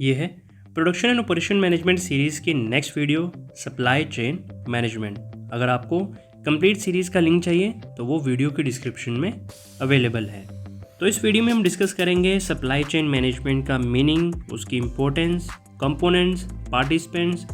ये है production and operation management series की next video supply chain management. अगर आपको कंप्लीट सीरीज़ का लिंक चाहिए तो वो वीडियो की डिस्क्रिप्शन में अवेलेबल है। तो इस वीडियो में हम डिस्कस करेंगे सप्लाई चेन मैनेजमेंट का मीनिंग, उसकी importance, components, participants,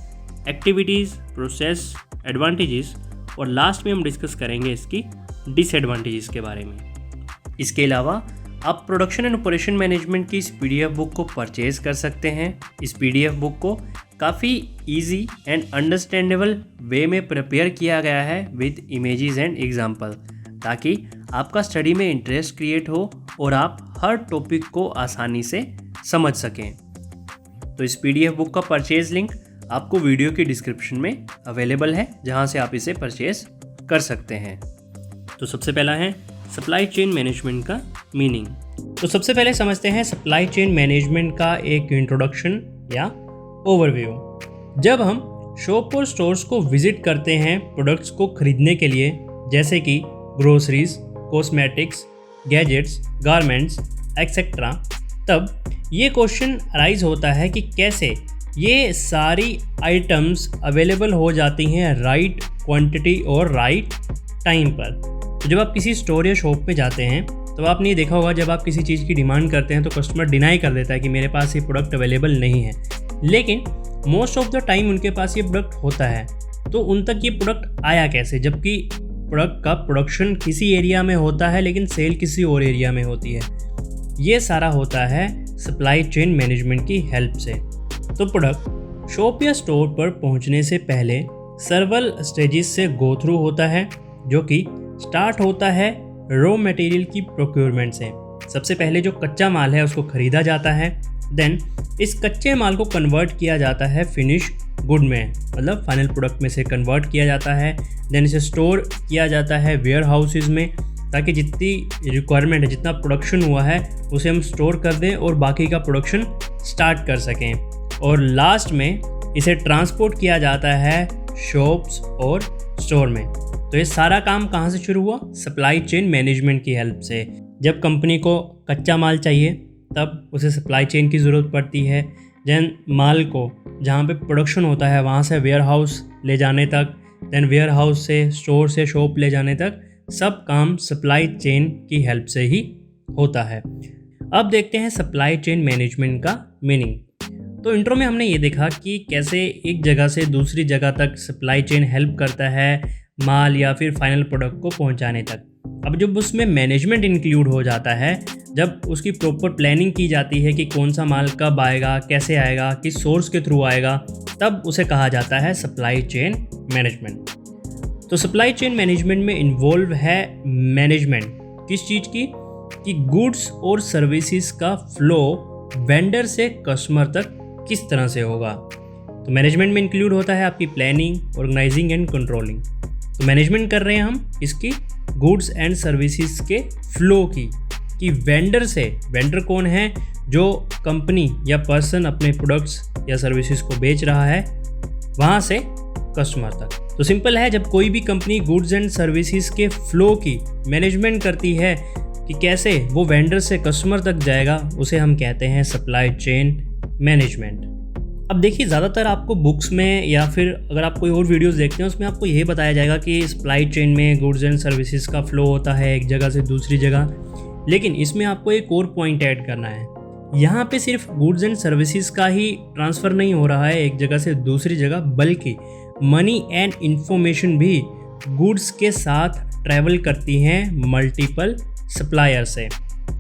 activities, process, advantages और लास्ट में हम डिस्कस करेंगे इसकी डिसएडवांटेजेस के बारे में। इसके अलावा आप प्रोडक्शन एंड ऑपरेशन मैनेजमेंट की इस पीडीएफ बुक को परचेज कर सकते हैं। इस पीडीएफ बुक को काफ़ी इजी एंड अंडरस्टैंडेबल वे में प्रिपेयर किया गया है विद इमेजेस एंड एग्जांपल, ताकि आपका स्टडी में इंटरेस्ट क्रिएट हो और आप हर टॉपिक को आसानी से समझ सकें। तो इस पीडीएफ बुक का परचेज लिंक आपको वीडियो की डिस्क्रिप्शन में अवेलेबल है, जहां से आप इसे परचेज कर सकते हैं। तो सबसे पहला है सप्लाई चेन मैनेजमेंट का मीनिंग। तो सबसे पहले समझते हैं सप्लाई चेन मैनेजमेंट का एक इंट्रोडक्शन या ओवरव्यू। जब हम शॉप और स्टोर्स को विजिट करते हैं प्रोडक्ट्स को खरीदने के लिए, जैसे कि groceries, cosmetics, gadgets, garments etcetera, तब ये क्वेश्चन अराइज होता है कि कैसे ये सारी आइटम्स अवेलेबल हो जाती हैं राइट क्वांटिटी और राइट टाइम पर। तो जब आप किसी स्टोर या शॉप पे जाते हैं तो आपने ये देखा होगा, जब आप किसी चीज़ की डिमांड करते हैं तो कस्टमर डिनाई कर देता है कि मेरे पास ये प्रोडक्ट अवेलेबल नहीं है, लेकिन मोस्ट ऑफ द टाइम उनके पास ये प्रोडक्ट होता है। तो उन तक ये प्रोडक्ट आया कैसे, जबकि प्रोडक्ट का प्रोडक्शन किसी एरिया में होता है लेकिन सेल किसी और एरिया में होती है। ये सारा होता है सप्लाई चेन मैनेजमेंट की हेल्प से। तो प्रोडक्ट शॉप या स्टोर पर पहुंचने से पहले सर्वल स्टेजेस से गो थ्रू होता है, जो कि स्टार्ट होता है रॉ मटेरियल की प्रोक्योरमेंट से। सबसे पहले जो कच्चा माल है उसको खरीदा जाता है, देन इस कच्चे माल को कन्वर्ट किया जाता है फिनिश गुड में, मतलब फाइनल प्रोडक्ट में से कन्वर्ट किया जाता है। देन इसे स्टोर किया जाता है वेयर हाउसेज में, ताकि जितनी रिक्वायरमेंट है, जितना प्रोडक्शन हुआ है उसे हम स्टोर कर दें और बाकी का प्रोडक्शन स्टार्ट कर सकें। और लास्ट में इसे ट्रांसपोर्ट किया जाता है शॉप्स और स्टोर में। तो ये सारा काम कहाँ से शुरू हुआ? सप्लाई चेन मैनेजमेंट की हेल्प से। जब कंपनी को कच्चा माल चाहिए तब उसे सप्लाई चेन की ज़रूरत पड़ती है। देन माल को जहाँ पे प्रोडक्शन होता है वहाँ से वेयर हाउस ले जाने तक, देन वेयर हाउस से स्टोर से शॉप ले जाने तक, सब काम सप्लाई चेन की हेल्प से ही होता है। अब देखते हैं सप्लाई चेन मैनेजमेंट का मीनिंग। तो इंट्रो में हमने ये देखा कि कैसे एक जगह से दूसरी जगह तक सप्लाई चेन हेल्प करता है माल या फिर फाइनल प्रोडक्ट को पहुंचाने तक। अब जब उसमें मैनेजमेंट इंक्लूड हो जाता है, जब उसकी प्रॉपर प्लानिंग की जाती है कि कौन सा माल कब आएगा, कैसे आएगा, किस सोर्स के थ्रू आएगा, तब उसे कहा जाता है सप्लाई चेन मैनेजमेंट। तो सप्लाई चेन मैनेजमेंट में इन्वॉल्व है मैनेजमेंट किस चीज़ की, कि गुड्स और सर्विसेज का फ्लो वेंडर से कस्टमर तक किस तरह से होगा। तो मैनेजमेंट में इंक्लूड होता है आपकी प्लानिंग, ऑर्गेनाइजिंग एंड कंट्रोलिंग। तो मैनेजमेंट कर रहे हैं हम इसकी गुड्स एंड सर्विसेज के फ्लो की, कि वेंडर से, वेंडर कौन है, जो कंपनी या पर्सन अपने प्रोडक्ट्स या सर्विसेज को बेच रहा है, वहाँ से कस्टमर तक। तो सिंपल है, जब कोई भी कंपनी गुड्स एंड सर्विसेज के फ्लो की मैनेजमेंट करती है कि कैसे वो वेंडर से कस्टमर तक जाएगा, उसे हम कहते हैं सप्लाई चेन मैनेजमेंट। अब देखिए, ज़्यादातर आपको बुक्स में या फिर अगर आप कोई और वीडियोस देखते हैं उसमें आपको यही बताया जाएगा कि सप्लाई चेन में गुड्स एंड सर्विसेज का फ्लो होता है एक जगह से दूसरी जगह, लेकिन इसमें आपको एक और पॉइंट ऐड करना है। यहाँ पे सिर्फ गुड्स एंड सर्विसेज का ही ट्रांसफ़र नहीं हो रहा है एक जगह से दूसरी जगह, बल्कि मनी एंड इंफॉर्मेशन भी गुड्स के साथ ट्रैवल करती हैं मल्टीपल सप्लायर से।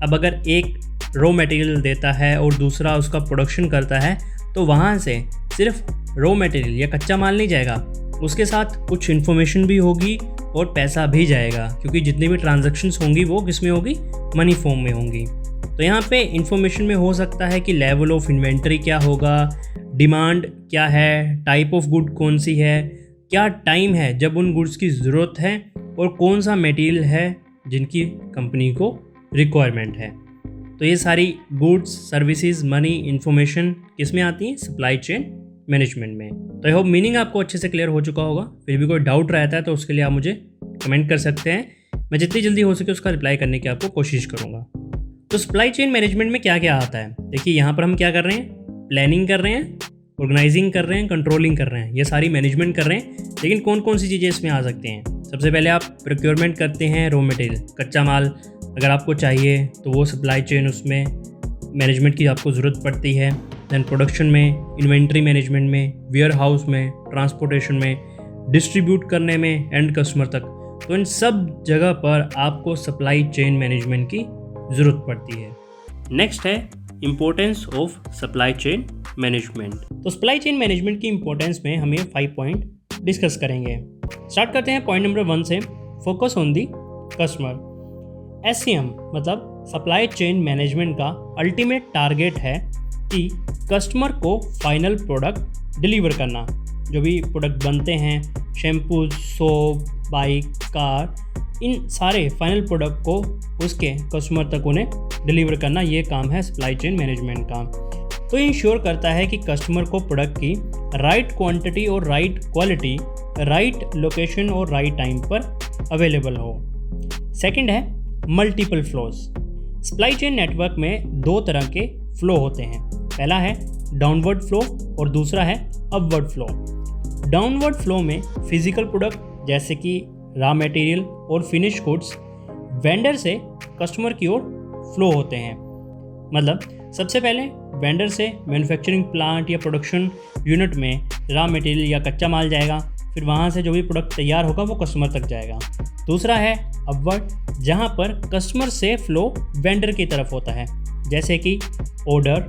अब अगर एक रॉ मटेरियल देता है और दूसरा उसका प्रोडक्शन करता है, तो वहाँ से सिर्फ रॉ मटेरियल या कच्चा माल नहीं जाएगा, उसके साथ कुछ इन्फॉर्मेशन भी होगी और पैसा भी जाएगा, क्योंकि जितनी भी ट्रांजैक्शंस होंगी वो किस में होगी, मनी फॉर्म में होंगी। तो यहाँ पे इन्फॉर्मेशन में हो सकता है कि लेवल ऑफ इन्वेंट्री क्या होगा, डिमांड क्या है, टाइप ऑफ गुड कौन सी है, क्या टाइम है जब उन गुड्स की ज़रूरत है, और कौन सा मटेरियल है जिनकी कंपनी को रिक्वायरमेंट है। तो ये सारी गुड्स, सर्विसेज, मनी, इन्फॉर्मेशन किस में आती हैं? सप्लाई चेन मैनेजमेंट में। तो आई होप मीनिंग आपको अच्छे से क्लियर हो चुका होगा। फिर भी कोई डाउट रहता है तो उसके लिए आप मुझे कमेंट कर सकते हैं, मैं जितनी जल्दी हो सके उसका रिप्लाई करने की आपको कोशिश करूँगा। तो सप्लाई चेन मैनेजमेंट में क्या क्या आता है, देखिए यहाँ पर हम क्या कर रहे हैं, प्लानिंग कर रहे हैं, ऑर्गेनाइजिंग कर रहे हैं, कंट्रोलिंग कर रहे हैं, ये सारी मैनेजमेंट कर रहे हैं। लेकिन कौन कौन सी चीज़ें इसमें आ सकती हैं? सबसे पहले आप प्रोक्योरमेंट करते हैं रॉ मटेरियल, कच्चा माल अगर आपको चाहिए तो वो सप्लाई चेन उसमें मैनेजमेंट की आपको ज़रूरत पड़ती है। दैन प्रोडक्शन में, इन्वेंट्री मैनेजमेंट में, वेयर हाउस में, ट्रांसपोर्टेशन में, डिस्ट्रीब्यूट करने में एंड कस्टमर तक, तो इन सब जगह पर आपको सप्लाई चेन मैनेजमेंट की ज़रूरत पड़ती है। नेक्स्ट है importance of supply chain management. तो सप्लाई चेन मैनेजमेंट की इम्पोर्टेंस में हमें 5 पॉइंट डिस्कस करेंगे। स्टार्ट करते हैं पॉइंट नंबर 1 से, focus on the customer. SCM मतलब सप्लाई चेन मैनेजमेंट का अल्टीमेट टारगेट है कि कस्टमर को फाइनल प्रोडक्ट डिलीवर करना। जो भी प्रोडक्ट बनते हैं, शैम्पू, सोप, बाइक, कार, इन सारे फाइनल प्रोडक्ट को उसके कस्टमर तक उन्हें डिलीवर करना, ये काम है सप्लाई चेन मैनेजमेंट का। तो इंश्योर करता है कि कस्टमर को प्रोडक्ट की राइट क्वांटिटी और राइट क्वालिटी, राइट लोकेशन और राइट टाइम पर अवेलेबल हो। सेकंड है multiple flows. Supply chain network में 2 तरह के फ्लो होते हैं। पहला है डाउनवर्ड फ्लो और दूसरा है अपवर्ड फ्लो। डाउनवर्ड फ्लो में फिजिकल प्रोडक्ट जैसे कि रॉ मटेरियल और फिनिश गुड्स वेंडर से कस्टमर की ओर फ्लो होते हैं। मतलब सबसे पहले वेंडर से मैन्युफैक्चरिंग प्लांट या प्रोडक्शन यूनिट में रॉ मटेरियल या कच्चा माल जाएगा, फिर वहाँ से जो भी प्रोडक्ट तैयार होगा वो कस्टमर तक जाएगा। दूसरा है अपवर्ड, जहाँ पर कस्टमर से फ्लो वेंडर की तरफ होता है, जैसे कि ऑर्डर,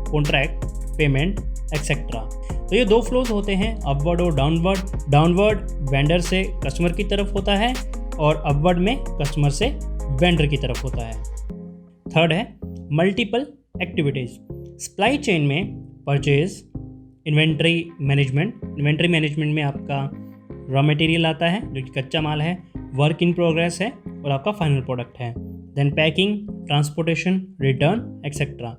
कॉन्ट्रैक्ट, पेमेंट एक्सेट्रा। तो ये 2 फ्लोज होते हैं, अपवर्ड और डाउनवर्ड। डाउनवर्ड वेंडर से कस्टमर की तरफ होता है और अपवर्ड में कस्टमर से वेंडर की तरफ होता है। थर्ड है मल्टीपल एक्टिविटीज़। सप्लाई चेन में purchase, inventory management. Inventory management में आपका रॉ मटेरियल आता है जो कि कच्चा माल है, वर्क इन प्रोग्रेस है और आपका फाइनल प्रोडक्ट है। Then packing, transportation, return etcetera.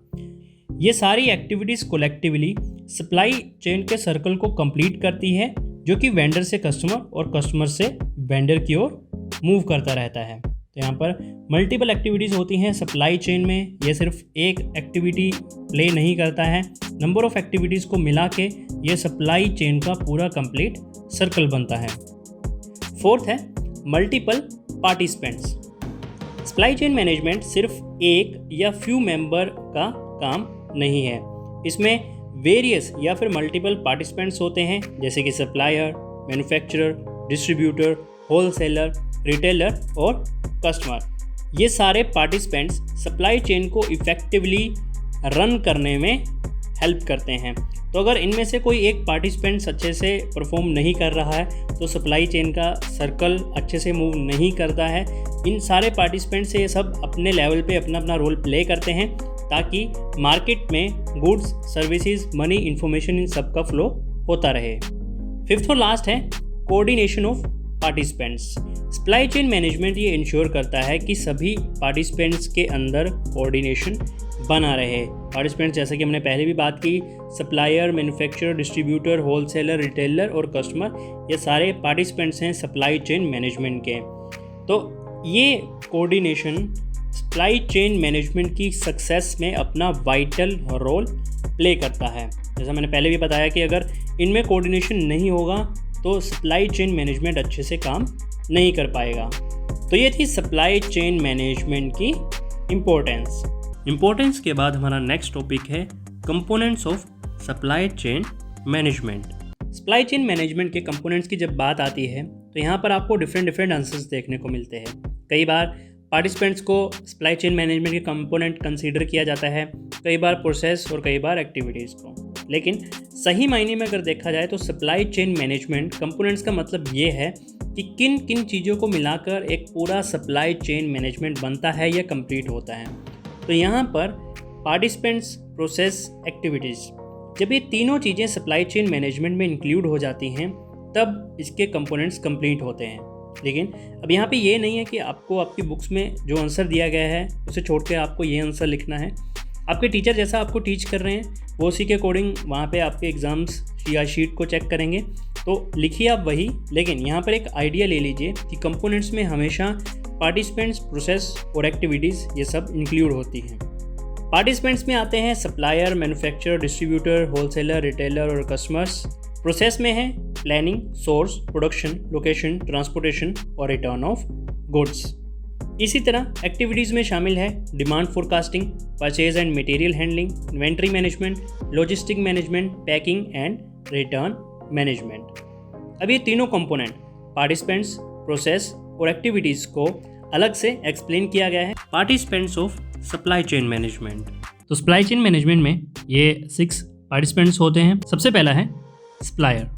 ये सारी एक्टिविटीज़ कोलेक्टिवली सप्लाई चेन के सर्कल को कंप्लीट करती है, जो कि वेंडर से कस्टमर और कस्टमर से वेंडर की ओर मूव करता रहता है। तो यहाँ पर मल्टीपल एक्टिविटीज़ होती हैं सप्लाई चेन में। ये सिर्फ एक एक्टिविटी प्ले नहीं करता है, नंबर ऑफ एक्टिविटीज़ को मिला के ये सप्लाई चेन का पूरा कंप्लीट सर्कल बनता है। फोर्थ है multiple participants. Supply chain management सिर्फ एक या फ्यू मेंबर का काम नहीं है, इसमें वेरियस या फिर मल्टीपल पार्टिसिपेंट्स होते हैं, जैसे कि supplier, manufacturer, distributor, wholesaler, retailer और कस्टमर। ये सारे पार्टिसिपेंट्स सप्लाई चेन को इफ़ेक्टिवली रन करने में हेल्प करते हैं। तो अगर इनमें से कोई एक पार्टिसिपेंट्स अच्छे से परफॉर्म नहीं कर रहा है तो सप्लाई चेन का सर्कल अच्छे से मूव नहीं करता है। इन सारे पार्टिसिपेंट्स से ये सब अपने लेवल पे अपना अपना रोल प्ले करते हैं ताकि मार्केट में goods, services, money, information in सब का फ्लो होता रहे। फिफ्थ और लास्ट है coordination of participants. Supply chain management ये इंश्योर करता है कि सभी पार्टिसिपेंट्स के अंदर कोऑर्डिनेशन बना रहे। पार्टिसिपेंट्स जैसे कि हमने पहले भी बात की, supplier, manufacturer, distributor, wholesaler, retailer और कस्टमर, ये सारे पार्टिसिपेंट्स हैं सप्लाई चेन मैनेजमेंट के। तो ये कोऑर्डिनेशन सप्लाई चेन मैनेजमेंट की सक्सेस में अपना वाइटल रोल प्ले करता है। जैसा मैंने पहले भी बताया कि अगर इनमें कोऑर्डिनेशन नहीं होगा तो सप्लाई चेन मैनेजमेंट अच्छे से काम नहीं कर पाएगा। तो ये थी सप्लाई चेन मैनेजमेंट की इम्पोर्टेंस के बाद हमारा नेक्स्ट टॉपिक है components of supply chain management. Supply chain management के कंपोनेंट्स की जब बात आती है तो यहाँ पर आपको डिफरेंट आंसर्स देखने को मिलते हैं। कई बार पार्टिसिपेंट्स को सप्लाई चेन मैनेजमेंट के कंपोनेंट कंसीडर किया जाता है, कई बार प्रोसेस और कई बार एक्टिविटीज़ को। लेकिन सही मायने में अगर देखा जाए तो सप्लाई चेन मैनेजमेंट कंपोनेंट्स का मतलब ये है कि किन किन चीज़ों को मिलाकर एक पूरा सप्लाई चेन मैनेजमेंट बनता है या कंप्लीट होता है। तो यहाँ पर पार्टिसिपेंट्स, प्रोसेस, एक्टिविटीज़, जब ये तीनों चीज़ें सप्लाई चेन मैनेजमेंट में इंक्लूड हो जाती हैं तब इसके कंपोनेंट्स कंप्लीट होते हैं। लेकिन अब यहाँ पे ये नहीं है कि आपको आपकी बुक्स में जो आंसर दिया गया है उसे छोड़ के आपको ये आंसर लिखना है। आपके टीचर जैसा आपको टीच कर रहे हैं वो उसी के अकॉर्डिंग वहाँ पे आपके एग्ज़ाम्स या शीट को चेक करेंगे, तो लिखिए आप वही। लेकिन यहाँ पर एक आइडिया ले लीजिए कि कंपोनेंट्स में हमेशा पार्टिसिपेंट्स, प्रोसेस और एक्टिविटीज़ ये सब इंक्लूड होती हैं। पार्टिसिपेंट्स में आते हैं supplier, manufacturer, distributor, wholesaler, retailer और कस्टमर्स। प्रोसेस में है planning, source, production, location, transportation और रिटर्न ऑफ गुड्स। इसी तरह एक्टिविटीज़ में शामिल है demand forecasting, purchase and material handling, inventory management, logistic management, packing and return management. अब ये तीनों कंपोनेंट पार्टिसिपेंट्स, प्रोसेस और एक्टिविटीज़ को अलग से एक्सप्लेन किया गया है। Participants of supply chain management. तो सप्लाई चेन मैनेजमेंट में ये 6 पार्टिसिपेंट्स होते हैं। सबसे पहला है सप्लायर।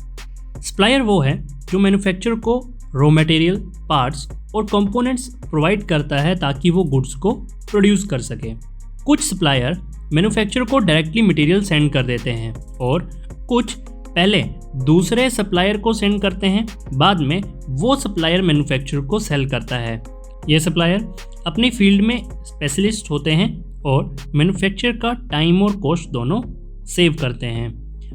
सप्लायर वो है जो मैन्युफैक्चरर को रॉ मटेरियल, पार्ट्स और कंपोनेंट्स प्रोवाइड करता है ताकि वो गुड्स को प्रोड्यूस कर सके। कुछ सप्लायर मैन्युफैक्चरर को डायरेक्टली मटेरियल सेंड कर देते हैं और कुछ पहले दूसरे सप्लायर को सेंड करते हैं, बाद में वो सप्लायर मैन्युफैक्चरर को सेल करता है। ये सप्लायर अपनी फील्ड में स्पेशलिस्ट होते हैं और मैन्युफैक्चरर का टाइम और कॉस्ट दोनों सेव करते हैं।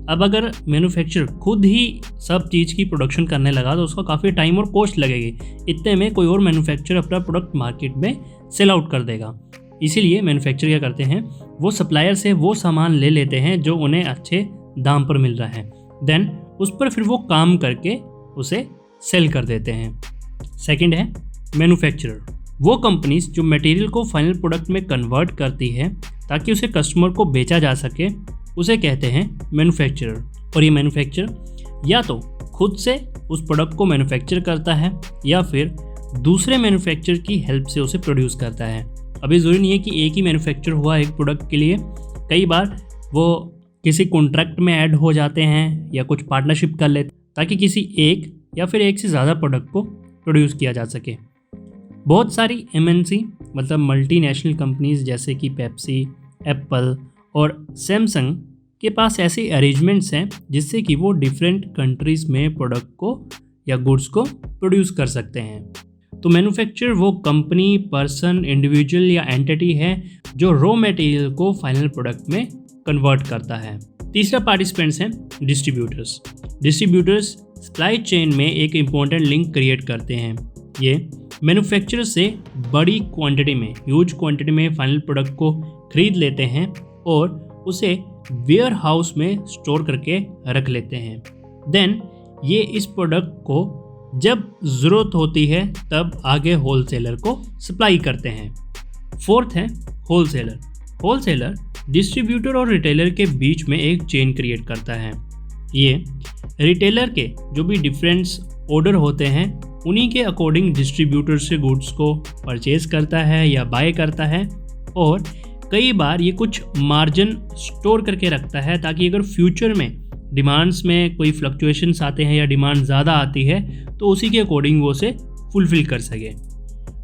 अब अगर मैन्युफैक्चरर खुद ही सब चीज़ की प्रोडक्शन करने लगा तो उसका काफ़ी टाइम और कॉस्ट लगेगी। इतने में कोई और मैन्युफैक्चरर अपना प्रोडक्ट मार्केट में सेल आउट कर देगा। इसीलिए मैन्युफैक्चरर क्या करते हैं, वो सप्लायर से वो सामान ले लेते हैं जो उन्हें अच्छे दाम पर मिल रहा है, देन उस पर फिर वो काम करके उसे सेल कर देते हैं। सेकंड है मैन्युफैक्चरर। वो कंपनीज जो मटेरियल को फाइनल प्रोडक्ट में कन्वर्ट करती है ताकि उसे कस्टमर को बेचा जा सके, उसे कहते हैं मैन्युफैक्चरर। और ये मैन्युफैक्चरर या तो खुद से उस प्रोडक्ट को मैन्युफैक्चर करता है या फिर दूसरे मैन्युफैक्चरर की हेल्प से उसे प्रोड्यूस करता है। अभी ज़रूरी नहीं है कि एक ही मैन्युफैक्चर हुआ एक प्रोडक्ट के लिए, कई बार वो किसी कॉन्ट्रैक्ट में ऐड हो जाते हैं या कुछ पार्टनरशिप कर लेते हैं ताकि किसी एक या फिर एक से ज़्यादा प्रोडक्ट को प्रोड्यूस किया जा सके। बहुत सारी MNC मतलब मल्टीनेशनल कंपनीज जैसे कि पेप्सी, एप्पल और सैमसंग के पास ऐसे अरेंजमेंट्स हैं जिससे कि वो डिफरेंट कंट्रीज़ में प्रोडक्ट को या गुड्स को प्रोड्यूस कर सकते हैं। तो मैन्युफैक्चरर वो कंपनी, पर्सन, इंडिविजुअल या एंटिटी है जो रॉ मटेरियल को फाइनल प्रोडक्ट में कन्वर्ट करता है। तीसरा पार्टिसिपेंट्स हैं डिस्ट्रीब्यूटर्स। डिस्ट्रीब्यूटर्स सप्लाई चेन में एक इम्पोर्टेंट लिंक क्रिएट करते हैं। ये मैन्युफैक्चरर से बड़ी क्वांटिटी में, ह्यूज क्वांटिटी में फाइनल प्रोडक्ट को खरीद लेते हैं और उसे वेयर हाउस में स्टोर करके रख लेते हैं। देन ये इस प्रोडक्ट को जब ज़रूरत होती है तब आगे होलसेलर को सप्लाई करते हैं। फोर्थ है होलसेलर। होलसेलर डिस्ट्रीब्यूटर और रिटेलर के बीच में एक चेन क्रिएट करता है। ये रिटेलर के जो भी डिफरेंस ऑर्डर होते हैं उन्हीं के अकॉर्डिंग डिस्ट्रीब्यूटर से गुड्स को परचेज करता है या बाय करता है और कई बार ये कुछ मार्जिन स्टोर करके रखता है ताकि अगर फ्यूचर में डिमांड्स में कोई फ्लक्चुएशंस आते हैं या डिमांड ज़्यादा आती है तो उसी के अकॉर्डिंग वो उसे फुलफ़िल कर सके।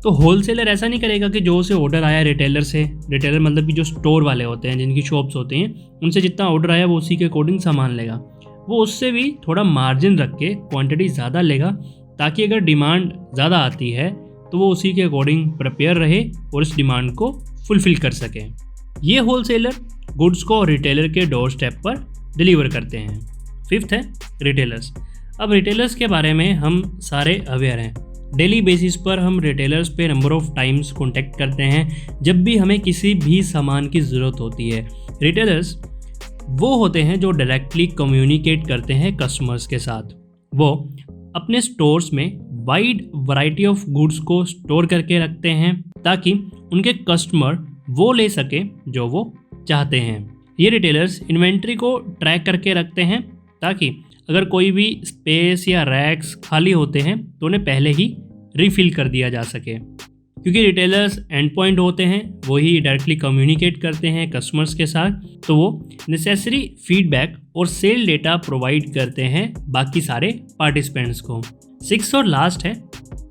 तो होलसेलर ऐसा नहीं करेगा कि जो उसे ऑर्डर आया रिटेलर से, रिटेलर मतलब कि जो स्टोर वाले होते हैं जिनकी शॉप्स होती हैं, उनसे जितना ऑर्डर आया वो उसी के अकॉर्डिंग सामान लेगा। वो उससे भी थोड़ा मार्जिन रख के क्वांटिटी ज़्यादा लेगा ताकि अगर डिमांड ज़्यादा आती है तो वो उसी के अकॉर्डिंग प्रिपेयर रहे और इस डिमांड को फुलफ़िल कर सके। ये होलसेलर गुड्स को रिटेलर के डोर स्टेप पर डिलीवर करते हैं। फिफ्थ है रिटेलर्स। अब रिटेलर्स के बारे में हम सारे अवेयर हैं। डेली बेसिस पर हम रिटेलर्स पे नंबर ऑफ टाइम्स कांटेक्ट करते हैं जब भी हमें किसी भी सामान की ज़रूरत होती है। रिटेलर्स वो होते हैं जो डायरेक्टली कम्युनिकेट करते हैं कस्टमर्स के साथ। वो अपने स्टोर्स में वाइड वैरायटी ऑफ गुड्स को स्टोर करके रखते हैं ताकि उनके कस्टमर वो ले सके जो वो चाहते हैं। ये रिटेलर्स इन्वेंट्री को ट्रैक करके रखते हैं ताकि अगर कोई भी स्पेस या रैक्स खाली होते हैं तो उन्हें पहले ही रिफ़िल कर दिया जा सके। क्योंकि रिटेलर्स एंड पॉइंट होते हैं, वही डायरेक्टली कम्युनिकेट करते हैं कस्टमर्स के साथ, तो वो नेसेसरी फीडबैक और सेल डेटा प्रोवाइड करते हैं बाकी सारे पार्टिसिपेंट्स को। सिक्स्थ और लास्ट है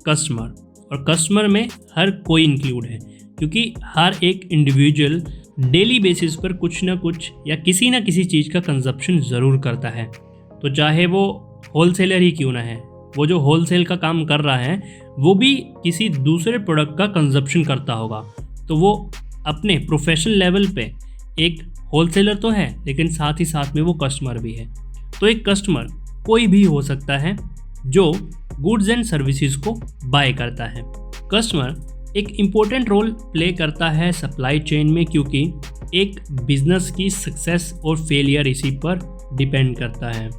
कस्टमर। और कस्टमर में हर कोई इंक्लूड है क्योंकि हर एक इंडिविजुअल डेली बेसिस पर कुछ ना कुछ या किसी ना किसी चीज़ का कंजप्शन ज़रूर करता है। तो चाहे वो होलसेलर ही क्यों ना है, वो जो होलसेल का काम कर रहा है वो भी किसी दूसरे प्रोडक्ट का कंजप्शन करता होगा। तो वो अपने प्रोफेशनल लेवल पे एक होलसेलर तो है लेकिन साथ ही साथ में वो कस्टमर भी है। तो एक कस्टमर कोई भी हो सकता है जो गुड्स एंड सर्विसेज को बाय करता है। कस्टमर एक इम्पोर्टेंट रोल प्ले करता है सप्लाई चेन में क्योंकि एक बिजनेस की सक्सेस और फेलियर इसी पर डिपेंड करता है।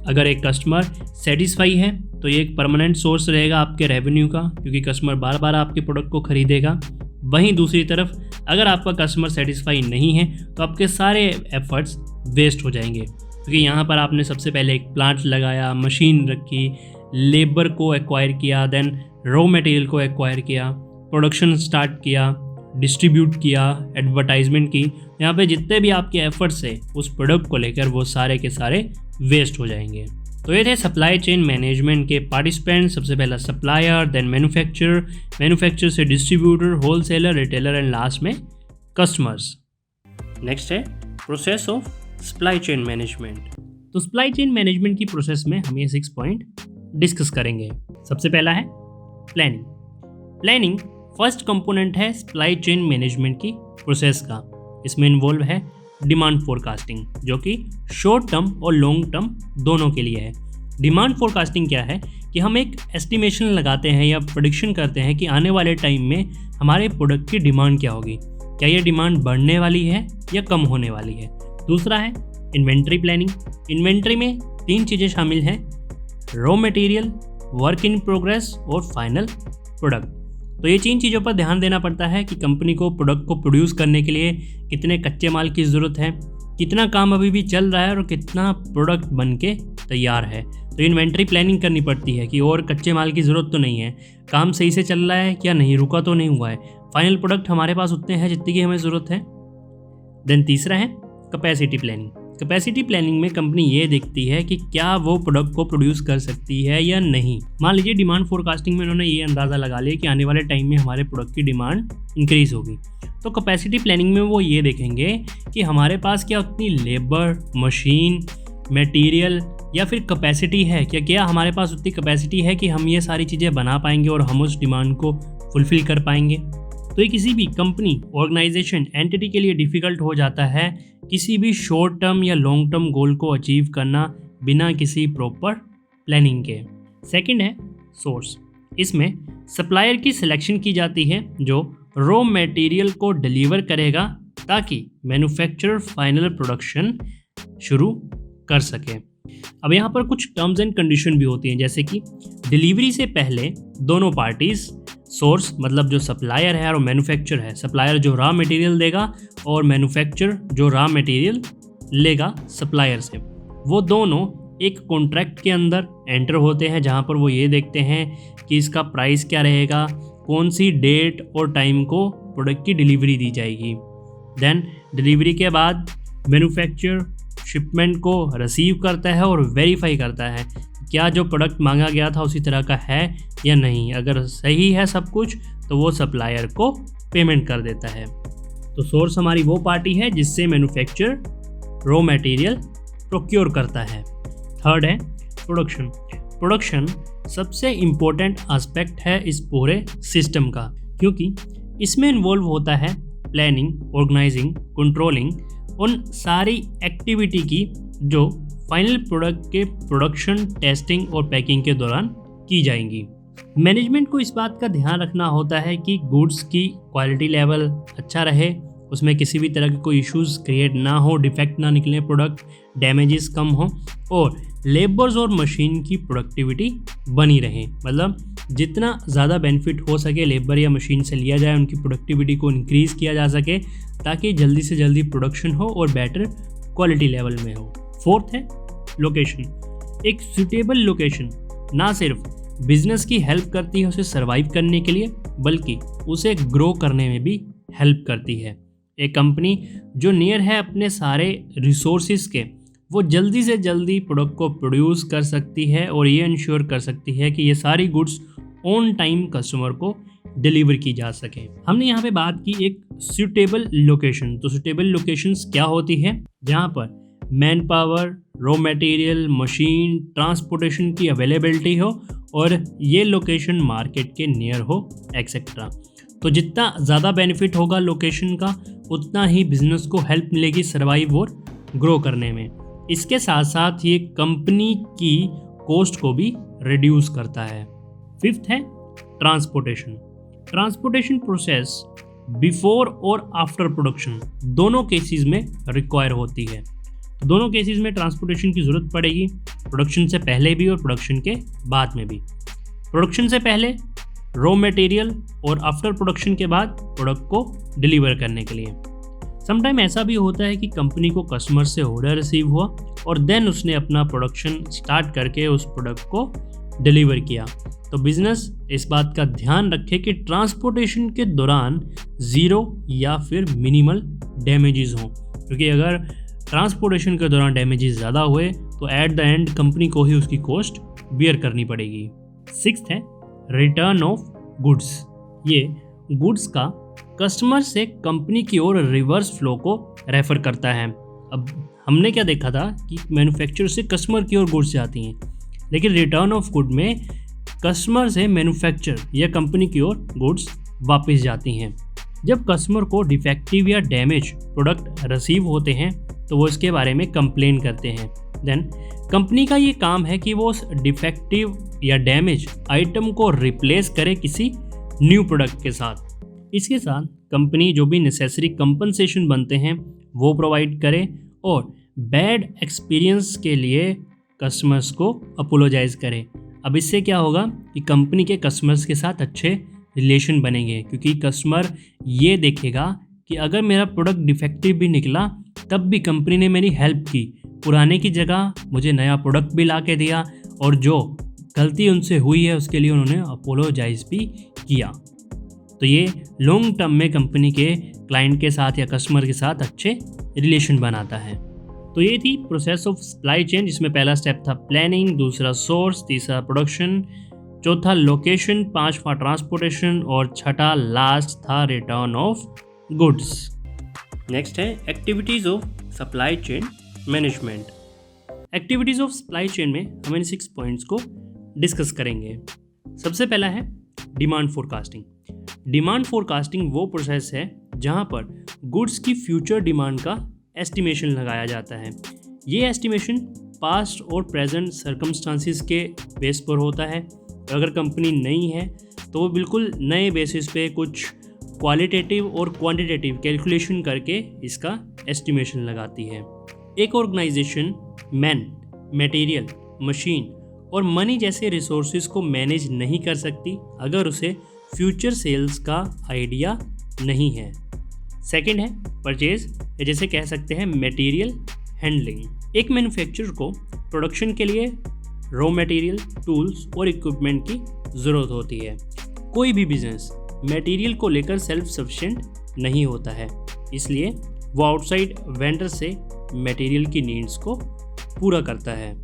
अगर एक कस्टमर सेटिस्फाई है तो ये एक परमानेंट सोर्स रहेगा आपके रेवेन्यू का, क्योंकि कस्टमर बार बार आपके प्रोडक्ट को खरीदेगा। वहीं दूसरी तरफ अगर आपका कस्टमर सेटिस्फाई नहीं है तो आपके सारे एफर्ट्स वेस्ट हो जाएंगे, क्योंकि यहाँ पर आपने सबसे पहले एक प्लांट लगाया, मशीन रखी, लेबर को एक्वायर किया, देन रॉ मटेरियल को एक्वायर किया, प्रोडक्शन स्टार्ट किया, डिस्ट्रीब्यूट किया, एडवर्टाइजमेंट की। यहाँ पे जितने भी आपके एफर्ट्स है उस प्रोडक्ट को लेकर वो सारे के सारे वेस्ट हो जाएंगे। तो ये थे सप्लाई चेन मैनेजमेंट के पार्टिसिपेंट। सबसे पहला सप्लायर, देन मैन्युफैक्चरर, मैन्युफैक्चरर से distributor, wholesaler, retailer and last में कस्टमर्स। नेक्स्ट है process of supply chain management. तो सप्लाई चेन मैनेजमेंट की प्रोसेस में हम ये 6 पॉइंट डिस्कस करेंगे। सबसे पहला है प्लानिंग। प्लानिंग फर्स्ट कंपोनेंट है सप्लाई चेन मैनेजमेंट की प्रोसेस का। इसमें इन्वॉल्व है डिमांड फोरकास्टिंग, जो कि शॉर्ट टर्म और लॉन्ग टर्म दोनों के लिए है। डिमांड फोरकास्टिंग क्या है कि हम एक एस्टिमेशन लगाते हैं या प्रेडिक्शन करते हैं कि आने वाले टाइम में हमारे प्रोडक्ट की डिमांड क्या होगी, क्या ये डिमांड बढ़ने वाली है या कम होने वाली है। दूसरा है इन्वेंट्री प्लानिंग। इन्वेंट्री में 3 चीज़ें शामिल हैं, raw material, work in progress और फाइनल प्रोडक्ट। तो ये 3 चीज़ों पर ध्यान देना पड़ता है कि कंपनी को प्रोडक्ट को प्रोड्यूस करने के लिए कितने कच्चे माल की ज़रूरत है, कितना काम अभी भी चल रहा है और कितना प्रोडक्ट बन के तैयार है। तो इन्वेंट्री प्लानिंग करनी पड़ती है कि और कच्चे माल की ज़रूरत तो नहीं है, काम सही से चल रहा है क्या नहीं, रुका तो नहीं हुआ है, फाइनल प्रोडक्ट हमारे पास उतने हैं जितनी की हमें ज़रूरत है। देन तीसरा है कैपेसिटी प्लानिंग। कैपेसिटी प्लानिंग में कंपनी ये देखती है कि क्या वो प्रोडक्ट को प्रोड्यूस कर सकती है या नहीं। मान लीजिए डिमांड फोरकास्टिंग में उन्होंने ये अंदाज़ा लगा लिया कि आने वाले टाइम में हमारे प्रोडक्ट की डिमांड इंक्रीज होगी, तो कैपेसिटी प्लानिंग में वो ये देखेंगे कि हमारे पास क्या उतनी लेबर, मशीन, मटेरियल या फिर कैपेसिटी है, क्या हमारे पास उतनी कैपेसिटी है कि हम ये सारी चीज़ें बना पाएंगे और हम उस डिमांड को फुलफ़िल कर पाएंगे। तो ये किसी भी कंपनी, ऑर्गेनाइजेशन, एंटिटी के लिए डिफ़िकल्ट हो जाता है किसी भी शॉर्ट टर्म या लॉन्ग टर्म गोल को अचीव करना बिना किसी प्रॉपर प्लानिंग के। सेकंड है सोर्स। इसमें सप्लायर की सिलेक्शन की जाती है जो रॉ मटेरियल को डिलीवर करेगा ताकि मैन्युफैक्चरर फाइनल प्रोडक्शन शुरू कर सके। अब यहाँ पर कुछ टर्म्स एंड कंडीशन भी होती हैं, जैसे कि डिलीवरी से पहले दोनों पार्टीज़, सोर्स मतलब जो सप्लायर है और मैन्युफैक्चर है, सप्लायर जो रॉ मटेरियल देगा और मैन्युफैक्चर जो रॉ मटेरियल लेगा सप्लायर से, वो दोनों एक कॉन्ट्रैक्ट के अंदर एंटर होते हैं जहाँ पर वो ये देखते हैं कि इसका प्राइस क्या रहेगा, कौन सी डेट और टाइम को प्रोडक्ट की डिलीवरी दी जाएगी। देन डिलीवरी के बाद मैन्युफैक्चर शिपमेंट को रिसीव करता है और वेरीफाई करता है क्या जो प्रोडक्ट मांगा गया था उसी तरह का है या नहीं। अगर सही है सब कुछ तो वो सप्लायर को पेमेंट कर देता है। तो सोर्स हमारी वो पार्टी है जिससे मैन्युफैक्चर रॉ मटेरियल प्रोक्योर करता है। थर्ड है प्रोडक्शन। प्रोडक्शन सबसे इम्पोर्टेंट एस्पेक्ट है इस पूरे सिस्टम का, क्योंकि इसमें इन्वॉल्व होता है प्लानिंग, ऑर्गेनाइजिंग, कंट्रोलिंग उन सारी एक्टिविटी की जो फाइनल प्रोडक्ट के प्रोडक्शन, टेस्टिंग और पैकिंग के दौरान की जाएंगी। मैनेजमेंट को इस बात का ध्यान रखना होता है कि गुड्स की क्वालिटी लेवल अच्छा रहे, उसमें किसी भी तरह के कोई इश्यूज क्रिएट ना हो, डिफेक्ट ना निकले, प्रोडक्ट डैमेजेस कम हो और लेबर्स और मशीन की प्रोडक्टिविटी बनी रहे। मतलब जितना ज़्यादा बेनिफिट हो सके लेबर या मशीन से लिया जाए, उनकी प्रोडक्टिविटी को इंक्रीज़ किया जा सके ताकि जल्दी से जल्दी प्रोडक्शन हो और बेटर क्वालिटी लेवल में हो। फोर्थ है लोकेशन। एक सूटेबल लोकेशन ना सिर्फ बिजनेस की हेल्प करती है उसे सर्वाइव करने के लिए, बल्कि उसे ग्रो करने में भी हेल्प करती है। एक कंपनी जो नियर है अपने सारे रिसोर्सेज के, वो जल्दी से जल्दी प्रोडक्ट को प्रोड्यूस कर सकती है और ये इंश्योर कर सकती है कि ये सारी गुड्स ऑन टाइम कस्टमर को डिलीवर की जा सके। हमने यहाँ पे बात की एक सूटेबल लोकेशन। तो सूटेबल लोकेशंस क्या होती है? जहाँ पर man power, raw material, machine, transportation की अवेलेबिलिटी हो और ये लोकेशन मार्केट के नियर हो एक्सेट्रा। तो जितना ज़्यादा बेनिफिट होगा लोकेशन का, उतना ही बिजनेस को हेल्प मिलेगी सर्वाइव और ग्रो करने में। इसके साथ साथ ये कंपनी की कॉस्ट को भी रिड्यूस करता है। फिफ्थ है ट्रांसपोर्टेशन। ट्रांसपोर्टेशन प्रोसेस बिफोर और आफ्टर प्रोडक्शन दोनों केसेस में रिक्वायर होती है। तो दोनों केसेस में ट्रांसपोर्टेशन की ज़रूरत पड़ेगी, प्रोडक्शन से पहले भी और प्रोडक्शन के बाद में भी। प्रोडक्शन से पहले रॉ मटेरियल और आफ्टर प्रोडक्शन के बाद प्रोडक्ट को डिलीवर करने के लिए। समटाइम ऐसा भी होता है कि कंपनी को कस्टमर से ऑर्डर रिसीव हुआ और देन उसने अपना प्रोडक्शन स्टार्ट करके उस प्रोडक्ट को डिलीवर किया। तो बिजनेस इस बात का ध्यान रखे कि ट्रांसपोर्टेशन के दौरान ज़ीरो या फिर मिनिमल डैमेजेस हों, क्योंकि अगर ट्रांसपोर्टेशन के दौरान डैमेजेस ज़्यादा हुए तो एट द एंड कंपनी को ही उसकी कॉस्ट बियर करनी पड़ेगी। 6th है रिटर्न ऑफ गुड्स। ये गुड्स का कस्टमर से कंपनी की ओर रिवर्स फ्लो को रेफर करता है। अब हमने क्या देखा था कि मैन्युफैक्चरर से कस्टमर की ओर गुड्स जाती हैं, लेकिन रिटर्न ऑफ गुड में कस्टमर से मैन्युफैक्चरर या कंपनी की ओर गुड्स वापस जाती हैं। जब कस्टमर को डिफेक्टिव या डैमेज प्रोडक्ट रिसीव होते हैं तो वो इसके बारे में कंप्लेन करते हैं। देन कंपनी का ये काम है कि वो उस डिफेक्टिव या डैमेज आइटम को रिप्लेस करे किसी न्यू प्रोडक्ट के साथ। इसके साथ कंपनी जो भी नेसेसरी कंपनसेशन बनते हैं वो प्रोवाइड करे और बैड एक्सपीरियंस के लिए कस्टमर्स को अपोलोजाइज़ करे। अब इससे क्या होगा कि कंपनी के कस्टमर्स के साथ अच्छे रिलेशन बनेंगे, क्योंकि कस्टमर ये देखेगा कि अगर मेरा प्रोडक्ट डिफेक्टिव भी निकला तब भी कंपनी ने मेरी हेल्प की, पुराने की जगह मुझे नया प्रोडक्ट भी ला के दिया और जो गलती उनसे हुई है उसके लिए उन्होंने अपोलोजाइज़ भी किया। तो ये लॉन्ग टर्म में कंपनी के क्लाइंट के साथ या कस्टमर के साथ अच्छे रिलेशन बनाता है। तो ये थी प्रोसेस ऑफ सप्लाई चेन, जिसमें पहला स्टेप था प्लानिंग, दूसरा सोर्स, तीसरा प्रोडक्शन, चौथा लोकेशन, पांचवा ट्रांसपोर्टेशन और छठा लास्ट था रिटर्न ऑफ गुड्स। नेक्स्ट है activities of supply chain management. Activities of supply chain में हम इन 6 पॉइंट्स को डिस्कस करेंगे। सबसे पहला है डिमांड फोरकास्टिंग। डिमांड फोरकास्टिंग वो प्रोसेस है जहाँ पर गुड्स की फ्यूचर डिमांड का एस्टिमेशन लगाया जाता है। ये एस्टिमेशन पास्ट और प्रेजेंट सर्कमस्टांसिस के बेस पर होता है। अगर कंपनी नई है तो वो बिल्कुल नए बेसिस पे कुछ क्वालिटेटिव और क्वांटिटेटिव कैलकुलेशन करके इसका एस्टिमेशन लगाती है। एक ऑर्गेनाइजेशन मैन, मटेरियल, मशीन और मनी जैसे रिसोर्सेज को मैनेज नहीं कर सकती अगर उसे फ्यूचर सेल्स का आइडिया नहीं है। सेकंड है परचेज, जैसे कह सकते हैं मटेरियल हैंडलिंग। एक मैन्युफैक्चरर को प्रोडक्शन के लिए रॉ मटेरियल, टूल्स और इक्विपमेंट की ज़रूरत होती है। कोई भी बिजनेस मटेरियल को लेकर सेल्फ सफिशिएंट नहीं होता है, इसलिए वो आउटसाइड वेंडर से मटेरियल की नीड्स को पूरा करता है।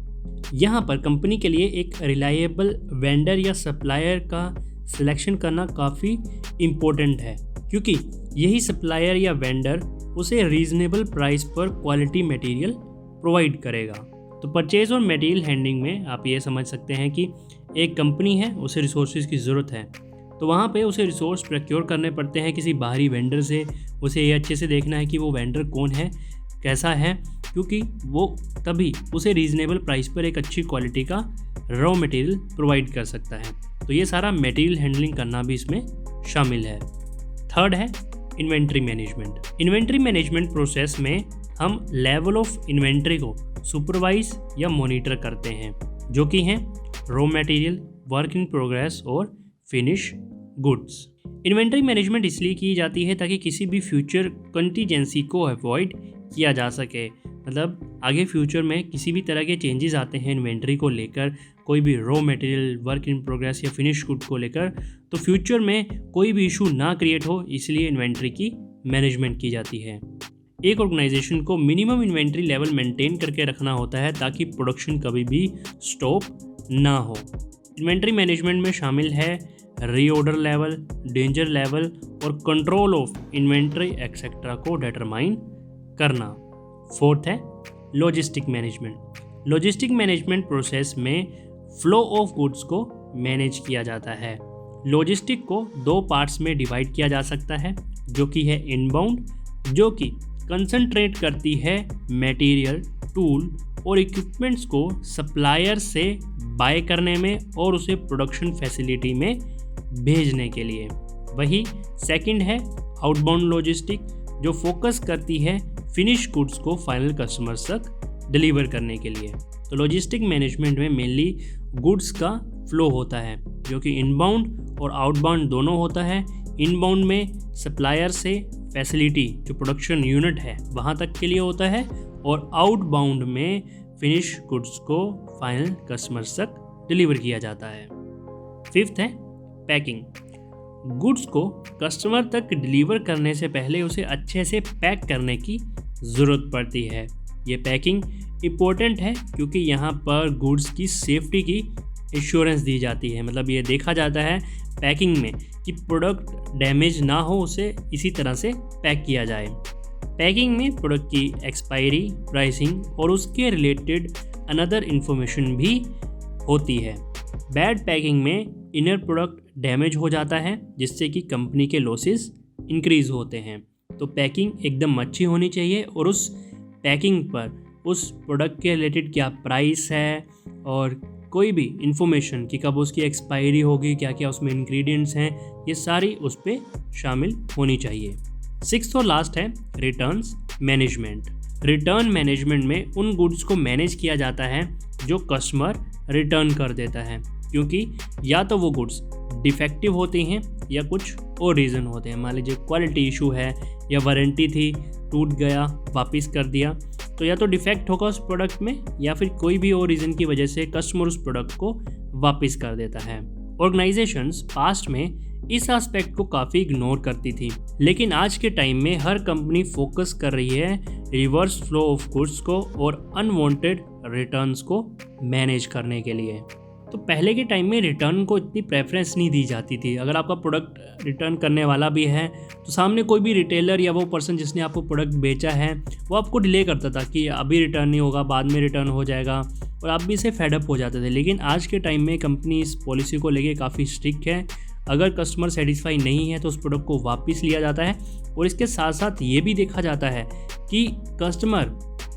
यहाँ पर कंपनी के लिए एक रिलायबल वेंडर या सप्लायर का सिलेक्शन करना काफ़ी इम्पोर्टेंट है, क्योंकि यही सप्लायर या वेंडर उसे रीजनेबल प्राइस पर क्वालिटी मटेरियल प्रोवाइड करेगा। तो परचेज और मटेरियल हैंडलिंग में आप ये समझ सकते हैं कि एक कंपनी है, उसे रिसोर्सेज की ज़रूरत है, तो वहाँ पे उसे रिसोर्स प्रोक्योर करने पड़ते हैं किसी बाहरी वेंडर से। उसे ये अच्छे से देखना है कि वो वेंडर कौन है, कैसा है, क्योंकि वो तभी उसे रीजनेबल प्राइस पर एक अच्छी क्वालिटी का रॉ मटेरियल प्रोवाइड कर सकता है। तो ये सारा मटेरियल हैंडलिंग करना भी इसमें शामिल है। थर्ड है inventory management. Inventory management process में हम लेवल ऑफ इन्वेंट्री को सुपरवाइज या मॉनिटर करते हैं, जो कि हैं raw material, work in progress और फिनिश गुड्स। इन्वेंट्री मैनेजमेंट इसलिए की जाती है ताकि किसी भी फ्यूचर कंटीजेंसी को अवॉइड किया जा सके। मतलब आगे फ्यूचर में किसी भी तरह के चेंजेस आते हैं इन्वेंट्री को लेकर, कोई भी raw material, work in progress या फिनिश गुड को लेकर, तो फ्यूचर में कोई भी इशू ना क्रिएट हो, इसलिए इन्वेंट्री की मैनेजमेंट की जाती है। एक ऑर्गेनाइजेशन को मिनिमम इन्वेंट्री लेवल मेंटेन करके रखना होता है ताकि प्रोडक्शन कभी भी स्टॉप ना हो। इन्वेंट्री मैनेजमेंट में शामिल है रीऑर्डर लेवल, डेंजर लेवल और कंट्रोल ऑफ इन्वेंट्री एक्सेट्रा को डिटरमाइन करना। फोर्थ है logistic management. Logistic management process में फ्लो ऑफ गुड्स को मैनेज किया जाता है। लॉजिस्टिक को 2 पार्ट्स में डिवाइड किया जा सकता है, जो कि है इनबाउंड, जो कि कंसंट्रेट करती है मटेरियल, टूल और इक्विपमेंट्स को सप्लायर से बाय करने में और उसे प्रोडक्शन फैसिलिटी में भेजने के लिए। वही सेकंड है आउटबाउंड लॉजिस्टिक जो फोकस करती है फिनिश गुड्स को फाइनल कस्टमर्स तक डिलीवर करने के लिए। तो लॉजिस्टिक मैनेजमेंट में मेनली गुड्स का फ्लो होता है जो कि इनबाउंड और आउटबाउंड दोनों होता है। इनबाउंड में सप्लायर से फैसिलिटी जो प्रोडक्शन यूनिट है वहाँ तक के लिए होता है, और आउटबाउंड में फिनिश गुड्स को फाइनल कस्टमर्स तक डिलीवर किया जाता है। फिफ्थ है पैकिंग। गुड्स को कस्टमर तक डिलीवर करने से पहले उसे अच्छे से पैक करने की ज़रूरत पड़ती है। ये पैकिंग इम्पोर्टेंट है क्योंकि यहाँ पर गुड्स की सेफ्टी की इंश्योरेंस दी जाती है। मतलब ये देखा जाता है पैकिंग में कि प्रोडक्ट डैमेज ना हो, उसे इसी तरह से पैक किया जाए। पैकिंग में प्रोडक्ट की एक्सपायरी, प्राइसिंग और उसके रिलेटेड अनदर इन्फॉर्मेशन भी होती है। बैड पैकिंग में इनर प्रोडक्ट डैमेज हो जाता है जिससे कि कंपनी के लॉसेस इंक्रीज़ होते हैं। तो पैकिंग एकदम अच्छी होनी चाहिए और उस पैकिंग पर उस प्रोडक्ट के रिलेटेड क्या प्राइस है और कोई भी इंफॉर्मेशन कि कब उसकी एक्सपायरी होगी, क्या क्या उसमें इंग्रेडिएंट्स हैं, ये सारी उस पर शामिल होनी चाहिए। सिक्स्थ और लास्ट है रिटर्न्स मैनेजमेंट। रिटर्न मैनेजमेंट में उन गुड्स को मैनेज किया जाता है जो कस्टमर रिटर्न कर देता है, क्योंकि या तो वो गुड्स डिफेक्टिव होती हैं या कुछ और रीज़न होते हैं। मान लीजिए क्वालिटी इशू है या वारंटी थी, टूट गया, वापस कर दिया, तो या तो डिफेक्ट होगा उस प्रोडक्ट में या फिर कोई भी और रीज़न की वजह से कस्टमर उस प्रोडक्ट को वापस कर देता है। ऑर्गेनाइजेशंस पास्ट में इस एस्पेक्ट को काफ़ी इग्नोर करती थी, लेकिन आज के टाइम में हर कंपनी फोकस कर रही है रिवर्स फ्लो ऑफ गुड्स को और अनवांटेड रिटर्न्स को मैनेज करने के लिए। तो पहले के टाइम में रिटर्न को इतनी प्रेफरेंस नहीं दी जाती थी। अगर आपका प्रोडक्ट रिटर्न करने वाला भी है तो सामने कोई भी रिटेलर या वो पर्सन जिसने आपको प्रोडक्ट बेचा है वो आपको डिले करता था कि अभी रिटर्न नहीं होगा, बाद में रिटर्न हो जाएगा, और आप भी इसे फेडअप हो जाते थे। लेकिन आज के टाइम में कंपनी इस पॉलिसी को लेके काफ़ी स्ट्रिक्ट है। अगर कस्टमर सेटिस्फाई नहीं है तो उस प्रोडक्ट को वापस लिया जाता है, और इसके साथ साथ ये भी देखा जाता है कि कस्टमर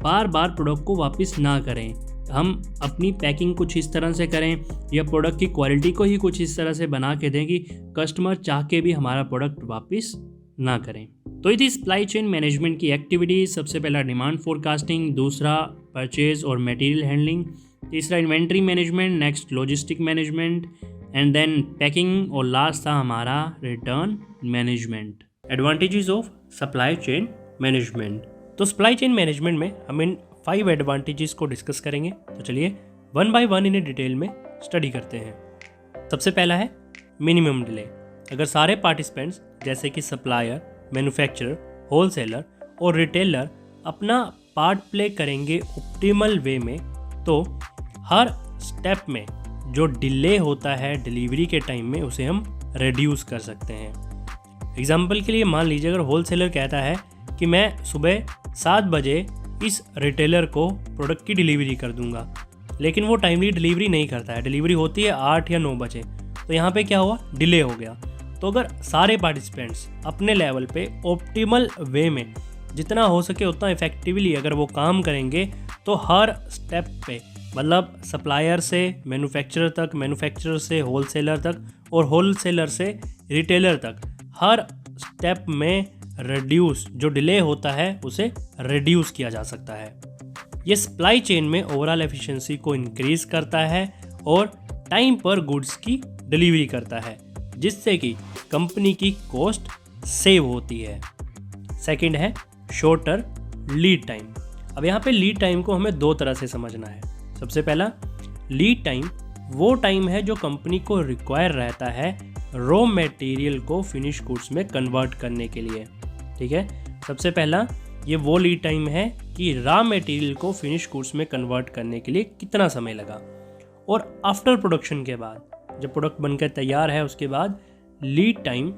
बार बार प्रोडक्ट को वापस ना करें। हम अपनी पैकिंग कुछ इस तरह से करें या प्रोडक्ट की क्वालिटी को ही कुछ इस तरह से बना के दें कि कस्टमर चाह के भी हमारा प्रोडक्ट वापस ना करें। तो ये थी सप्लाई चेन मैनेजमेंट की एक्टिविटीज। सबसे पहला डिमांड फोरकास्टिंग, दूसरा परचेज और मटेरियल हैंडलिंग, तीसरा inventory management, next logistic management and then packing, और लास्ट था हमारा return management. Advantages of supply chain management. तो सप्लाई चेन मैनेजमेंट में हम इन 5 एडवांटेजेस को डिस्कस करेंगे। तो चलिए वन बाय वन इन्हें डिटेल में स्टडी करते हैं। सबसे पहला है मिनिमम डिले। अगर सारे पार्टिसिपेंट्स जैसे कि सप्लायर, मैन्युफैक्चरर, होलसेलर और रिटेलर अपना पार्ट प्ले करेंगे ऑप्टिमल वे में, तो हर स्टेप में जो डिले होता है डिलीवरी के टाइम में उसे हम रिड्यूस कर सकते हैं। एग्जाम्पल के लिए मान लीजिए अगर होलसेलर कहता है कि मैं सुबह 7 बजे इस रिटेलर को प्रोडक्ट की डिलीवरी कर दूंगा, लेकिन वो टाइमली डिलीवरी नहीं करता है, डिलीवरी होती है 8 या 9 बजे, तो यहाँ पे क्या हुआ, डिले हो गया। तो अगर सारे पार्टिसिपेंट्स अपने लेवल पे ऑप्टिमल वे में जितना हो सके उतना इफेक्टिवली अगर वो काम करेंगे तो हर स्टेप पे, मतलब सप्लायर से मैन्युफैक्चरर तक, मैन्युफैक्चरर से होलसेलर तक और होलसेलर से रिटेलर तक, हर स्टेप में रिड्यूस जो डिले होता है उसे रिड्यूस किया जा सकता है। ये सप्लाई चेन में ओवरऑल एफिशिएंसी को इंक्रीज करता है और टाइम पर गुड्स की डिलीवरी करता है, जिससे कि कंपनी की कॉस्ट सेव होती है। सेकंड है शॉर्टर लीड टाइम। अब यहाँ पे लीड टाइम को हमें 2 तरह से समझना है। सबसे पहला, लीड टाइम वो टाइम है जो कंपनी को रिक्वायर रहता है रॉ मटेरियल को फिनिश गुड्स में कन्वर्ट करने के लिए। ठीक है, सबसे पहला ये वो लीड टाइम है कि रॉ मटेरियल को फिनिश गुड्स में कन्वर्ट करने के लिए कितना समय लगा, और आफ्टर प्रोडक्शन के बाद जब प्रोडक्ट बनकर तैयार है उसके बाद लीड टाइम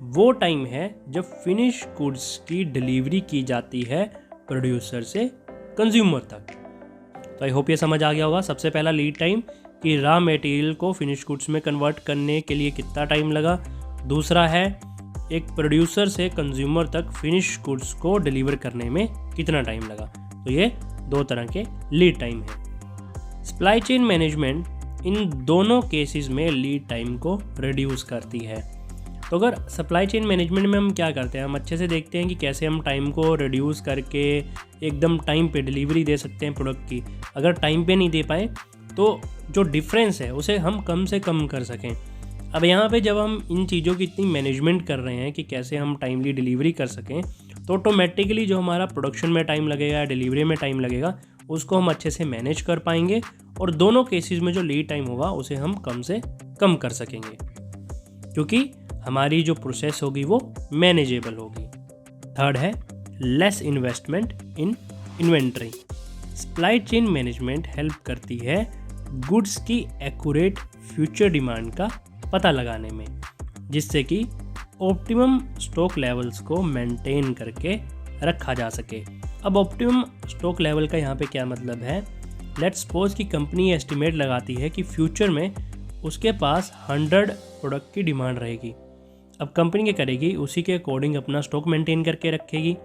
वो टाइम है जब फिनिश गुड्स की डिलीवरी की जाती है प्रोड्यूसर से कंज्यूमर तक। तो आई होप ये समझ आ गया होगा। सबसे पहला लीड टाइम कि रॉ मटेरियल को फिनिश गुड्स में कन्वर्ट करने के लिए कितना टाइम लगा। दूसरा है एक प्रोड्यूसर से कंज्यूमर तक फिनिश गुड्स को डिलीवर करने में कितना टाइम लगा। तो ये 2 तरह के लीड टाइम है। सप्लाई चेन मैनेजमेंट इन दोनों केसेस में लीड टाइम को रिड्यूस करती है। तो अगर सप्लाई चेन मैनेजमेंट में हम क्या करते हैं, हम अच्छे से देखते हैं कि कैसे हम टाइम को रिड्यूस करके एकदम टाइम पे डिलीवरी दे सकते हैं प्रोडक्ट की। अगर टाइम पे नहीं दे पाए तो जो डिफरेंस है उसे हम कम से कम कर सकें। अब यहाँ पे जब हम इन चीज़ों की इतनी मैनेजमेंट कर रहे हैं कि कैसे हम टाइमली डिलीवरी कर सकें, तो ऑटोमेटिकली जो हमारा प्रोडक्शन में टाइम लगेगा, डिलीवरी में टाइम लगेगा, उसको हम अच्छे से मैनेज कर पाएंगे और दोनों केसेस में जो लीड टाइम होगा उसे हम कम से कम कर सकेंगे, क्योंकि हमारी जो प्रोसेस होगी वो मैनेजेबल होगी। थर्ड है less investment in inventory. Supply chain management help करती है गुड्स की एक्यूरेट फ्यूचर डिमांड का पता लगाने में, जिससे कि ऑप्टिमम स्टॉक लेवल्स को मेंटेन करके रखा जा सके। अब ऑप्टिमम स्टॉक लेवल का यहाँ पे क्या मतलब है, लेट्स सपोज कि कंपनी एस्टिमेट लगाती है कि फ्यूचर में उसके पास 100 प्रोडक्ट की डिमांड रहेगी। अब कंपनी क्या करेगी, उसी के अकॉर्डिंग अपना स्टॉक मेंटेन करके रखेगी,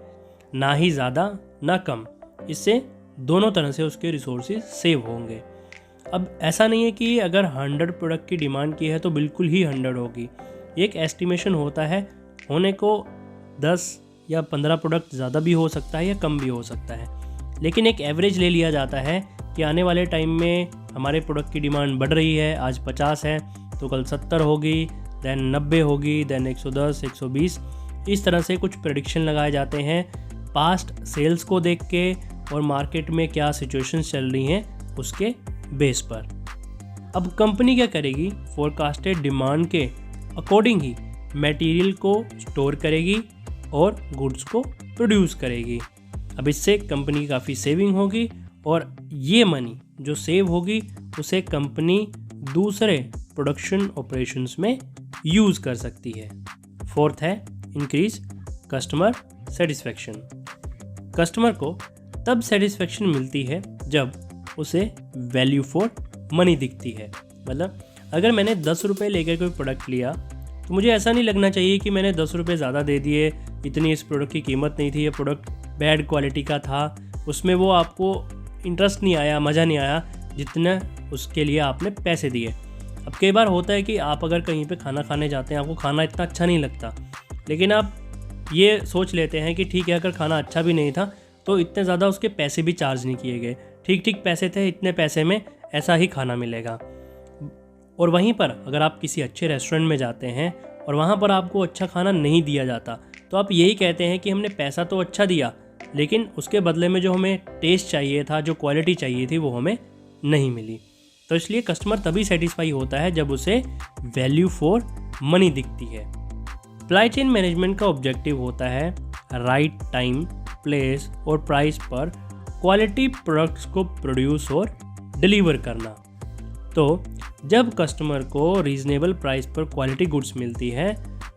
ना ही ज़्यादा ना कम। इससे दोनों तरह से उसके रिसोर्सेज सेव होंगे। अब ऐसा नहीं है कि अगर 100 प्रोडक्ट की डिमांड की है तो बिल्कुल ही 100 होगी। एक एस्टिमेशन होता है, होने को 10 या 15 प्रोडक्ट ज़्यादा भी हो सकता है या कम भी हो सकता है, लेकिन एक एवरेज ले लिया जाता है कि आने वाले टाइम में हमारे प्रोडक्ट की डिमांड बढ़ रही है, आज 50 है तो कल 70 होगी, देन 90 होगी, देन 110, 120। इस तरह से कुछ प्रेडिक्शन लगाए जाते हैं पास्ट सेल्स को देख के और मार्केट में क्या सिचुएशंस चल रही हैं उसके बेस पर। अब कंपनी क्या करेगी, फोरकास्टेड डिमांड के अकॉर्डिंग ही मटेरियल को स्टोर करेगी और गुड्स को प्रोड्यूस करेगी। अब इससे कंपनी की काफ़ी सेविंग होगी और ये मनी जो सेव होगी उसे कंपनी दूसरे प्रोडक्शन ऑपरेशंस में यूज़ कर सकती है। फोर्थ है इंक्रीज कस्टमर सेटिस्फेक्शन। कस्टमर को तब सेटिस्फेक्शन मिलती है जब उसे वैल्यू फॉर मनी दिखती है। मतलब अगर मैंने 10 रुपये लेकर कोई प्रोडक्ट लिया तो मुझे ऐसा नहीं लगना चाहिए कि मैंने 10 रुपये ज़्यादा दे दिए, इतनी इस प्रोडक्ट की कीमत नहीं थी, ये प्रोडक्ट बैड क्वालिटी का था, उसमें वो आपको इंटरेस्ट नहीं आया, मज़ा नहीं आया जितना उसके लिए आपने पैसे दिए। अब कई बार होता है कि आप अगर कहीं पे खाना खाने जाते हैं, आपको खाना इतना अच्छा नहीं लगता, लेकिन आप ये सोच लेते हैं कि ठीक है अगर खाना अच्छा भी नहीं था तो इतने ज़्यादा उसके पैसे भी चार्ज नहीं किए गए, ठीक ठीक पैसे थे, इतने पैसे में ऐसा ही खाना मिलेगा। और वहीं पर अगर आप किसी अच्छे रेस्टोरेंट में जाते हैं और वहाँ पर आपको अच्छा खाना नहीं दिया जाता तो आप यही कहते हैं कि हमने पैसा तो अच्छा दिया लेकिन उसके बदले में जो हमें टेस्ट चाहिए था, जो क्वालिटी चाहिए थी, वो हमें नहीं मिली। तो इसलिए कस्टमर तभी सेटिस्फाई होता है जब उसे वैल्यू फॉर मनी दिखती है। सप्लाई चेन मैनेजमेंट का ऑब्जेक्टिव होता है राइट टाइम, प्लेस और प्राइस पर क्वालिटी प्रोडक्ट्स को प्रोड्यूस और डिलीवर करना। तो जब कस्टमर को रीजनेबल प्राइस पर क्वालिटी गुड्स मिलती है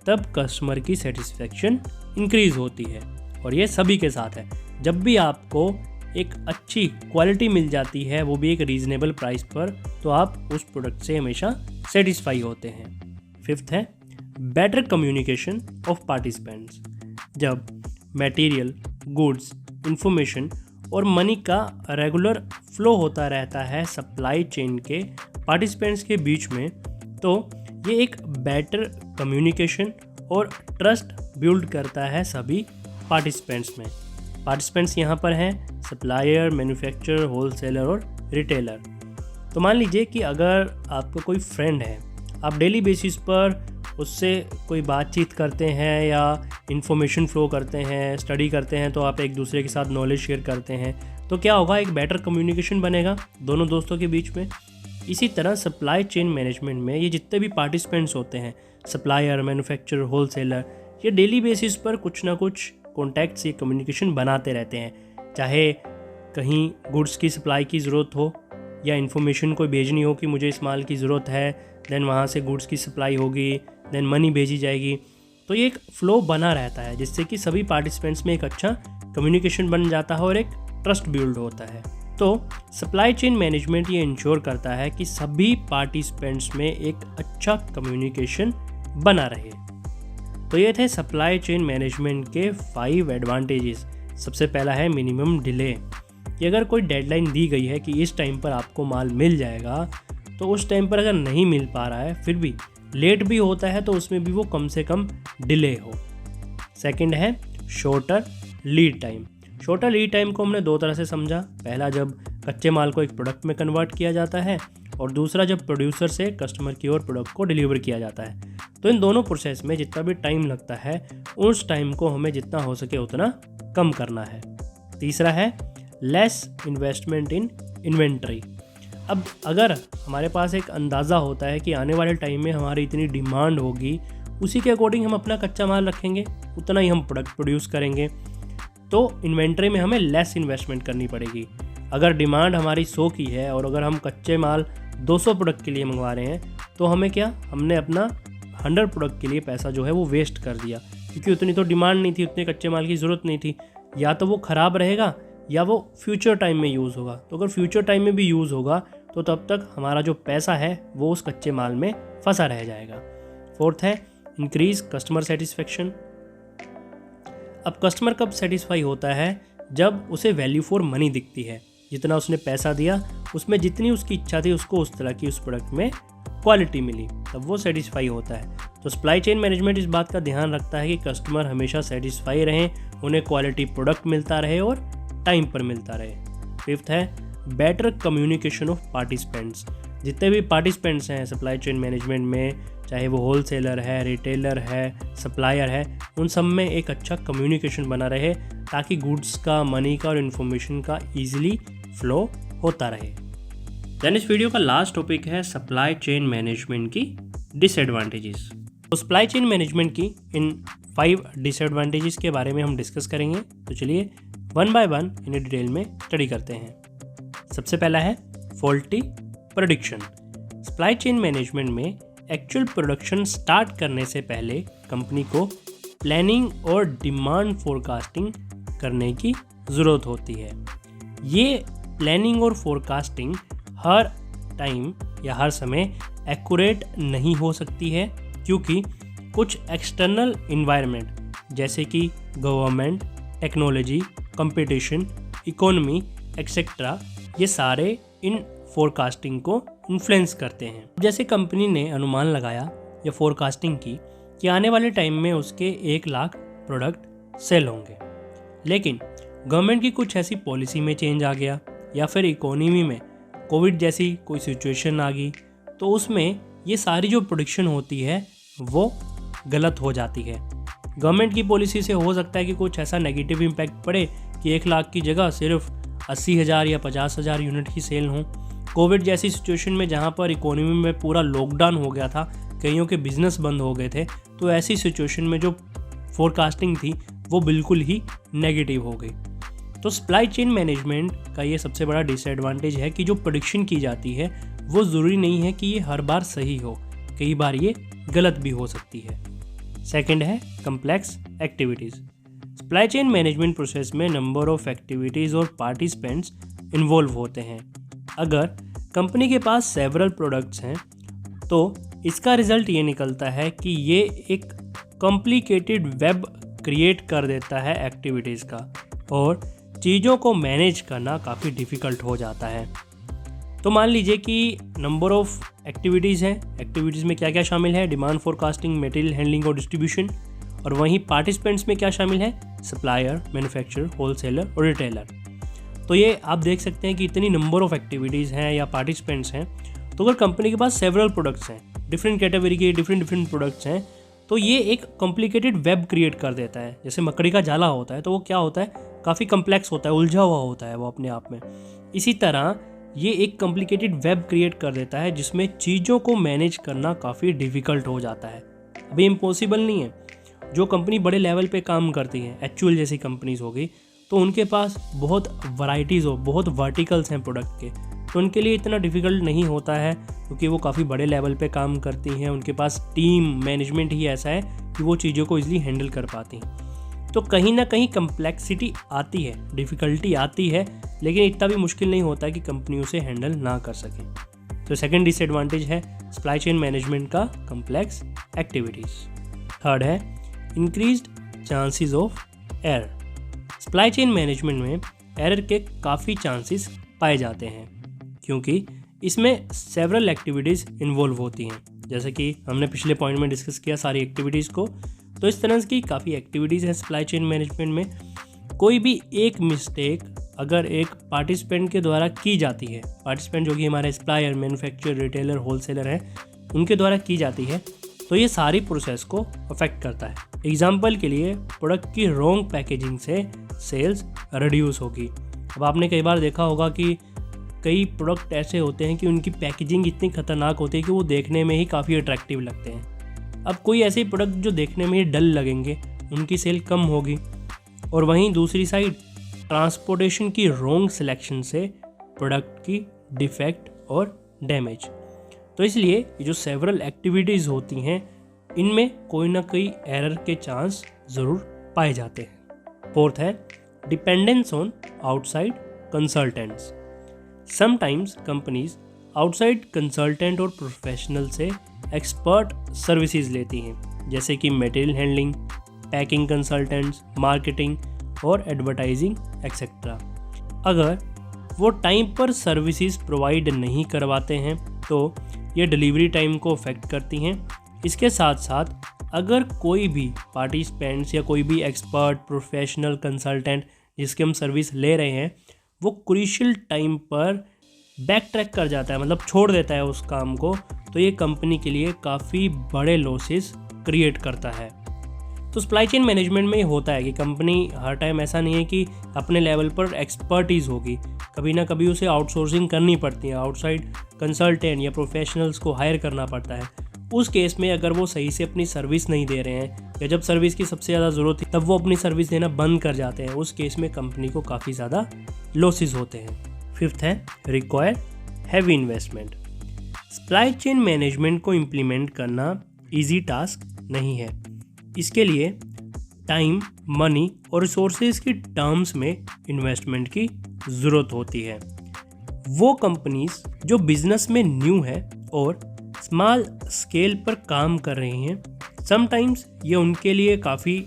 तब कस्टमर की सेटिस्फेक्शन इंक्रीज होती है। और ये सभी के साथ है, जब भी आपको एक अच्छी क्वालिटी मिल जाती है, वो भी एक रीजनेबल प्राइस पर, तो आप उस प्रोडक्ट से हमेशा सेटिस्फाई होते हैं। फिफ्थ है बेटर कम्युनिकेशन ऑफ पार्टिसिपेंट्स। जब मटेरियल, गुड्स, इंफॉर्मेशन और मनी का रेगुलर फ्लो होता रहता है सप्लाई चेन के पार्टिसिपेंट्स के बीच में, तो ये एक बेटर कम्युनिकेशन और ट्रस्ट बिल्ड करता है सभी पार्टिसिपेंट्स में। पार्टिसिपेंट्स यहाँ पर हैं सप्लायर, मैन्युफैक्चरर, होलसेलर और रिटेलर। तो मान लीजिए कि अगर आपका कोई फ्रेंड है, आप डेली बेसिस पर उससे कोई बातचीत करते हैं या इन्फॉर्मेशन फ्लो करते हैं, स्टडी करते हैं, तो आप एक दूसरे के साथ नॉलेज शेयर करते हैं, तो क्या होगा, एक बेटर कम्युनिकेशन बनेगा दोनों दोस्तों के बीच में। इसी तरह सप्लाई चेन मैनेजमेंट में ये जितने भी पार्टिसिपेंट्स होते हैं, सप्लायर, मैन्युफैक्चरर, होलसेलर, ये डेली बेसिस पर कुछ ना कुछ कॉन्टैक्ट से कम्युनिकेशन बनाते रहते हैं। चाहे कहीं गुड्स की सप्लाई की ज़रूरत हो या इन्फॉर्मेशन कोई भेजनी हो कि मुझे इस माल की ज़रूरत है, देन वहाँ से गुड्स की सप्लाई होगी, देन मनी भेजी जाएगी। तो ये एक फ़्लो बना रहता है जिससे कि सभी पार्टिसिपेंट्स में एक अच्छा कम्युनिकेशन बन जाता है और एक ट्रस्ट बिल्ड होता है। तो सप्लाई चेन मैनेजमेंट ये इंश्योर करता है कि सभी पार्टिसिपेंट्स में एक अच्छा कम्युनिकेशन बना रहे। तो ये थे सप्लाई चेन मैनेजमेंट के 5 एडवांटेजेस। सबसे पहला है मिनिमम डिले, कि अगर कोई डेडलाइन दी गई है कि इस टाइम पर आपको माल मिल जाएगा, तो उस टाइम पर अगर नहीं मिल पा रहा है फिर भी लेट भी होता है तो उसमें भी वो कम से कम डिले हो। सेकंड है shorter lead time. Shorter lead time को हमने दो तरह से समझा। पहला, जब कच्चे माल को एक प्रोडक्ट में कन्वर्ट किया जाता है, और दूसरा जब प्रोड्यूसर से कस्टमर की ओर प्रोडक्ट को डिलीवर किया जाता है। तो इन दोनों प्रोसेस में जितना भी टाइम लगता है उस टाइम को हमें जितना हो सके उतना कम करना है। तीसरा है लेस इन्वेस्टमेंट इन इन्वेंट्री। अब अगर हमारे पास एक अंदाज़ा होता है कि आने वाले टाइम में हमारी इतनी डिमांड होगी, उसी के अकॉर्डिंग हम अपना कच्चा माल रखेंगे, उतना ही हम प्रोडक्ट प्रोड्यूस करेंगे, तो इन्वेंट्री में हमें लेस इन्वेस्टमेंट करनी पड़ेगी। अगर डिमांड हमारी 100 की है और अगर हम कच्चे माल 200 प्रोडक्ट के लिए मंगवा रहे हैं, तो हमें क्या, हमने अपना 100 प्रोडक्ट के लिए पैसा जो है वो वेस्ट कर दिया, क्योंकि उतनी तो डिमांड नहीं थी, उतने कच्चे माल की ज़रूरत नहीं थी। या तो वो ख़राब रहेगा या वो फ्यूचर टाइम में यूज़ होगा। तो अगर फ्यूचर टाइम में भी यूज़ होगा तो तब तक हमारा जो पैसा है वो उस कच्चे माल में फंसा रह जाएगा। फोर्थ है इंक्रीज कस्टमर सेटिस्फेक्शन। अब कस्टमर कब सेटिस्फाई होता है, जब उसे वैल्यू फॉर मनी दिखती है। जितना उसने पैसा दिया उसमें जितनी उसकी इच्छा थी उसको उस तरह की उस प्रोडक्ट में क्वालिटी मिली, तब वो सेटिस्फाई होता है। तो सप्लाई चेन मैनेजमेंट इस बात का ध्यान रखता है कि कस्टमर हमेशा सेटिस्फाई रहें, उन्हें क्वालिटी प्रोडक्ट मिलता रहे और टाइम पर मिलता रहे। फिफ्थ है बेटर कम्युनिकेशन ऑफ पार्टिसिपेंट्स। जितने भी पार्टिसिपेंट्स हैं सप्लाई चेन मैनेजमेंट में, चाहे वो होलसेलर है, रिटेलर है, सप्लायर है, उन सब में एक अच्छा कम्युनिकेशन बना रहे ताकि गुड्स का, मनी का और इन्फॉर्मेशन का ईजिली फ्लो होता रहे। देन इस वीडियो का लास्ट टॉपिक है सप्लाई चेन मैनेजमेंट की डिसएडवांटेजेस। तो सप्लाई चेन मैनेजमेंट की इन 5 डिसएडवांटेजेस के बारे में हम डिस्कस करेंगे। तो चलिए वन बाय वन इन्हें डिटेल में स्टडी करते हैं। सबसे पहला है faulty production. Supply chain management में एक्चुअल प्रोडक्शन स्टार्ट करने से पहले कंपनी को प्लानिंग और डिमांड फोरकास्टिंग करने की ज़रूरत होती है। ये प्लानिंग और फोरकास्टिंग हर टाइम या हर समय एक्यूरेट नहीं हो सकती है, क्योंकि कुछ एक्सटर्नल इन्वायरमेंट जैसे कि government, technology, competition, economy etcetera, ये सारे इन फोरकास्टिंग को इन्फ्लुएंस करते हैं। जैसे कंपनी ने अनुमान लगाया या फोरकास्टिंग की कि आने वाले टाइम में उसके 1 लाख प्रोडक्ट सेल होंगे, लेकिन गवर्नमेंट की कुछ ऐसी पॉलिसी में चेंज आ गया या फिर इकोनॉमी में कोविड जैसी कोई सिचुएशन आ गई, तो उसमें ये सारी जो प्रोडक्शन होती है वो गलत हो जाती है। गवर्नमेंट की पॉलिसी से हो सकता है कि कुछ ऐसा नेगेटिव इम्पैक्ट पड़े कि 1 लाख की जगह सिर्फ 80,000 या 50,000 यूनिट ही सेल हों। कोविड जैसी सिचुएशन में जहाँ पर इकोनॉमी में पूरा लॉकडाउन हो गया था, कईयों के बिजनेस बंद हो गए थे, तो ऐसी सिचुएशन में जो फोरकास्टिंग थी वो बिल्कुल ही नेगेटिव हो गई। तो सप्लाई चेन मैनेजमेंट का ये सबसे बड़ा डिसएडवांटेज है कि जो प्रेडिक्शन की जाती है वो ज़रूरी नहीं है कि ये हर बार सही हो, कई बार ये गलत भी हो सकती है। सेकंड है complex activities. Supply chain management process में नंबर ऑफ एक्टिविटीज़ और पार्टिसिपेंट्स इन्वॉल्व होते हैं। अगर कंपनी के पास सेवरल प्रोडक्ट्स हैं तो इसका रिजल्ट ये निकलता है कि ये एक कॉम्प्लिकेटेड वेब क्रिएट कर देता है एक्टिविटीज़ का, और चीज़ों को मैनेज करना काफ़ी डिफ़िकल्ट हो जाता है। तो मान लीजिए कि नंबर ऑफ एक्टिविटीज़ हैं, एक्टिविटीज़ में क्या क्या शामिल है, डिमांड फोरकास्टिंग, मटेरियल हैंडलिंग और डिस्ट्रीब्यूशन, और वहीं पार्टिसिपेंट्स में क्या शामिल है, सप्लायर, मैन्युफैक्चरर, होलसेलर और रिटेलर। तो ये आप देख सकते हैं कि इतनी नंबर ऑफ एक्टिविटीज़ हैं या पार्टिसिपेंट्स हैं, तो अगर कंपनी के पास सेवरल प्रोडक्ट्स हैं, डिफरेंट कैटेगरी के डिफरेंट प्रोडक्ट्स हैं, तो ये एक कॉम्प्लिकेटेड वेब क्रिएट कर देता है। जैसे मकड़ी का जाला होता है तो वो क्या होता है, काफ़ी कम्प्लेक्स होता है, उलझा हुआ होता है वो अपने आप में। इसी तरह ये एक कॉम्प्लिकेटेड वेब क्रिएट कर देता है जिसमें चीज़ों को मैनेज करना काफ़ी डिफ़िकल्ट हो जाता है। अभी इम्पॉसिबल नहीं है। जो कंपनी बड़े लेवल पे काम करती है, एक्चुअल जैसी कंपनीज हो गई, तो उनके पास बहुत वैरायटीज़ हो, बहुत वर्टिकल्स हैं प्रोडक्ट के, तो उनके लिए इतना डिफ़िकल्ट नहीं होता है क्योंकि वो काफ़ी बड़े लेवल पे काम करती हैं। उनके पास टीम मैनेजमेंट ही ऐसा है कि वो चीज़ों को ईजिली हैंडल कर पाती हैं। तो कहीं ना कहीं कम्प्लेक्सिटी आती है, डिफ़िकल्टी आती है, लेकिन इतना भी मुश्किल नहीं होता है कि कंपनी उसे हैंडल ना कर सके। तो सेकंड डिसएडवांटेज है सप्लाई चेन मैनेजमेंट का कम्प्लेक्स एक्टिविटीज़। थर्ड है increased chances of error. Supply chain management में एरर के काफ़ी चांसेस पाए जाते हैं क्योंकि इसमें सेवरल एक्टिविटीज़ इन्वॉल्व होती हैं। जैसे कि हमने पिछले पॉइंट में डिस्कस किया सारी एक्टिविटीज़ को। तो इस तरह की काफ़ी एक्टिविटीज़ हैं सप्लाई चेन मैनेजमेंट में। कोई भी एक मिस्टेक अगर एक पार्टिसिपेंट के द्वारा की जाती है, पार्टिसिपेंट जो कि हमारे सप्लायर, मैन्युफैक्चरर, रिटेलर, होलसेलर हैं, उनके द्वारा की जाती है, तो ये सारी प्रोसेस को अफेक्ट करता है। एग्जाम्पल के लिए प्रोडक्ट की रॉन्ग पैकेजिंग से सेल्स रिड्यूस होगी। अब आपने कई बार देखा होगा कि कई प्रोडक्ट ऐसे होते हैं कि उनकी पैकेजिंग इतनी खतरनाक होती है कि वो देखने में ही काफ़ी अट्रैक्टिव लगते हैं। अब कोई ऐसे प्रोडक्ट जो देखने में ही डल लगेंगे, उनकी सेल कम होगी। और वहीं दूसरी साइड ट्रांसपोर्टेशन की रॉन्ग सिलेक्शन से प्रोडक्ट की डिफेक्ट और डैमेज। तो इसलिए ये जो सेवरल एक्टिविटीज़ होती हैं, इनमें कोई ना कोई एरर के चांस ज़रूर पाए जाते हैं। फोर्थ है dependence on outside consultants. Sometimes companies outside consultant और प्रोफेशनल से एक्सपर्ट सर्विसेज लेती हैं, जैसे कि material handling, packing consultants, marketing और एडवर्टाइजिंग एक्सेट्रा। अगर वो टाइम पर सर्विसेज प्रोवाइड नहीं करवाते हैं तो ये डिलीवरी टाइम को अफेक्ट करती हैं। इसके साथ साथ अगर कोई भी पार्टिसिपेंट्स या कोई भी एक्सपर्ट, प्रोफेशनल कंसल्टेंट जिसके हम सर्विस ले रहे हैं, वो क्रूशियल टाइम पर बैक ट्रैक कर जाता है, मतलब छोड़ देता है उस काम को, तो ये कंपनी के लिए काफ़ी बड़े लॉसेस क्रिएट करता है। तो सप्लाई चेन मैनेजमेंट में होता है कि कंपनी हर टाइम ऐसा नहीं है कि अपने लेवल पर एक्सपर्टीज़ होगी, कभी ना कभी उसे आउटसोर्सिंग करनी पड़ती है, आउटसाइड कंसल्टेंट या प्रोफेशनल्स को हायर करना पड़ता है। उस केस में अगर वो सही से अपनी सर्विस नहीं दे रहे हैं या जब सर्विस की सबसे ज़्यादा ज़रूरत है तब वो अपनी सर्विस देना बंद कर जाते हैं, उस केस में कंपनी को काफ़ी ज़्यादा लॉसेस होते हैं। फिफ्थ है require heavy investment. Supply chain management को इम्प्लीमेंट करना ईजी टास्क नहीं है। इसके लिए टाइम, मनी और रिसोर्सेज की टर्म्स में इन्वेस्टमेंट की ज़रूरत होती है। वो कंपनीज जो बिजनेस में न्यू है और स्मॉल स्केल पर काम कर रही हैं, समटाइम्स ये उनके लिए काफ़ी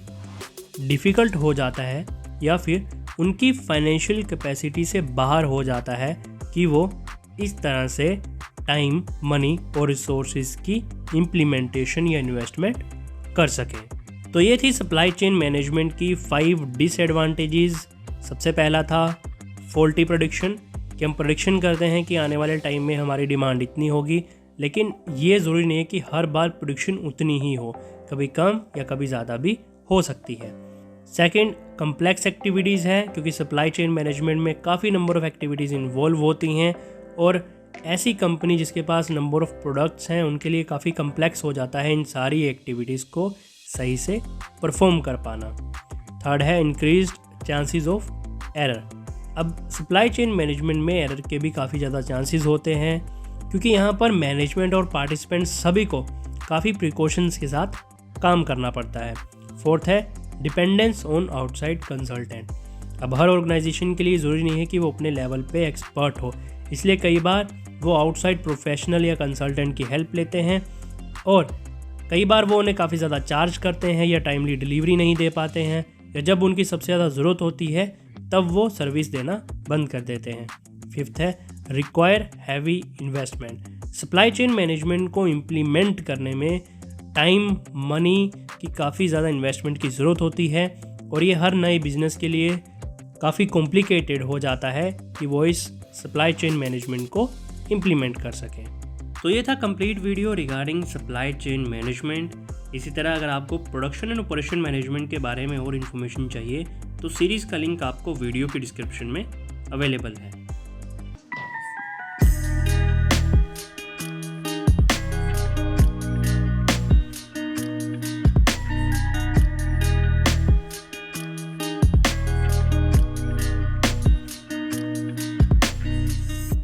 डिफ़िकल्ट हो जाता है या फिर उनकी फाइनेंशियल कैपेसिटी से बाहर हो जाता है कि वो इस तरह से टाइम, मनी और रिसोर्सेज की इम्प्लीमेंटेशन या इन्वेस्टमेंट कर सकें। तो ये थी सप्लाई चेन मैनेजमेंट की 5 डिसएडवांटेजेस। सबसे पहला था फॉल्टी प्रेडिक्शन, कि हम प्रेडिक्शन करते हैं कि आने वाले टाइम में हमारी डिमांड इतनी होगी, लेकिन ये ज़रूरी नहीं है कि हर बार प्रेडिक्शन उतनी ही हो, कभी कम या कभी ज़्यादा भी हो सकती है। सेकंड, कम्प्लेक्स एक्टिविटीज़ है, क्योंकि सप्लाई चेन मैनेजमेंट में काफ़ी नंबर ऑफ़ एक्टिविटीज़ इन्वॉल्व होती हैं और ऐसी कंपनी जिसके पास नंबर ऑफ़ प्रोडक्ट्स हैं उनके लिए काफ़ी कम्प्लेक्स हो जाता है इन सारी एक्टिविटीज़ को सही से परफॉर्म कर पाना। थर्ड है इंक्रीज्ड चांसेस ऑफ एरर। अब सप्लाई चेन मैनेजमेंट में एरर के भी काफ़ी ज़्यादा चांसेस होते हैं, क्योंकि यहाँ पर मैनेजमेंट और पार्टिसिपेंट्स सभी को काफ़ी प्रिकॉशंस के साथ काम करना पड़ता है। फोर्थ है डिपेंडेंस ऑन आउटसाइड कंसल्टेंट। अब हर ऑर्गेनाइजेशन के लिए ज़रूरी नहीं है कि वो अपने लेवल पे एक्सपर्ट हो, इसलिए कई बार वो आउटसाइड प्रोफेशनल या कंसल्टेंट की हेल्प लेते हैं और कई बार वो उन्हें काफ़ी ज़्यादा चार्ज करते हैं या टाइमली डिलीवरी नहीं दे पाते हैं, या जब उनकी सबसे ज़्यादा ज़रूरत होती है तब वो सर्विस देना बंद कर देते हैं। फिफ्थ है require heavy investment. Supply chain management को इम्प्लीमेंट करने में टाइम, मनी की काफ़ी ज़्यादा इन्वेस्टमेंट की ज़रूरत होती है और ये हर नए बिजनेस के लिए काफ़ी कॉम्प्लिकेटेड हो जाता है कि वो इस सप्लाई चेन मैनेजमेंट को इम्प्लीमेंट कर सकें। तो ये था complete video regarding supply chain management. इसी तरह अगर आपको प्रोडक्शन एंड ऑपरेशन मैनेजमेंट के बारे में और इन्फॉर्मेशन चाहिए तो सीरीज़ का लिंक आपको वीडियो की डिस्क्रिप्शन में अवेलेबल है।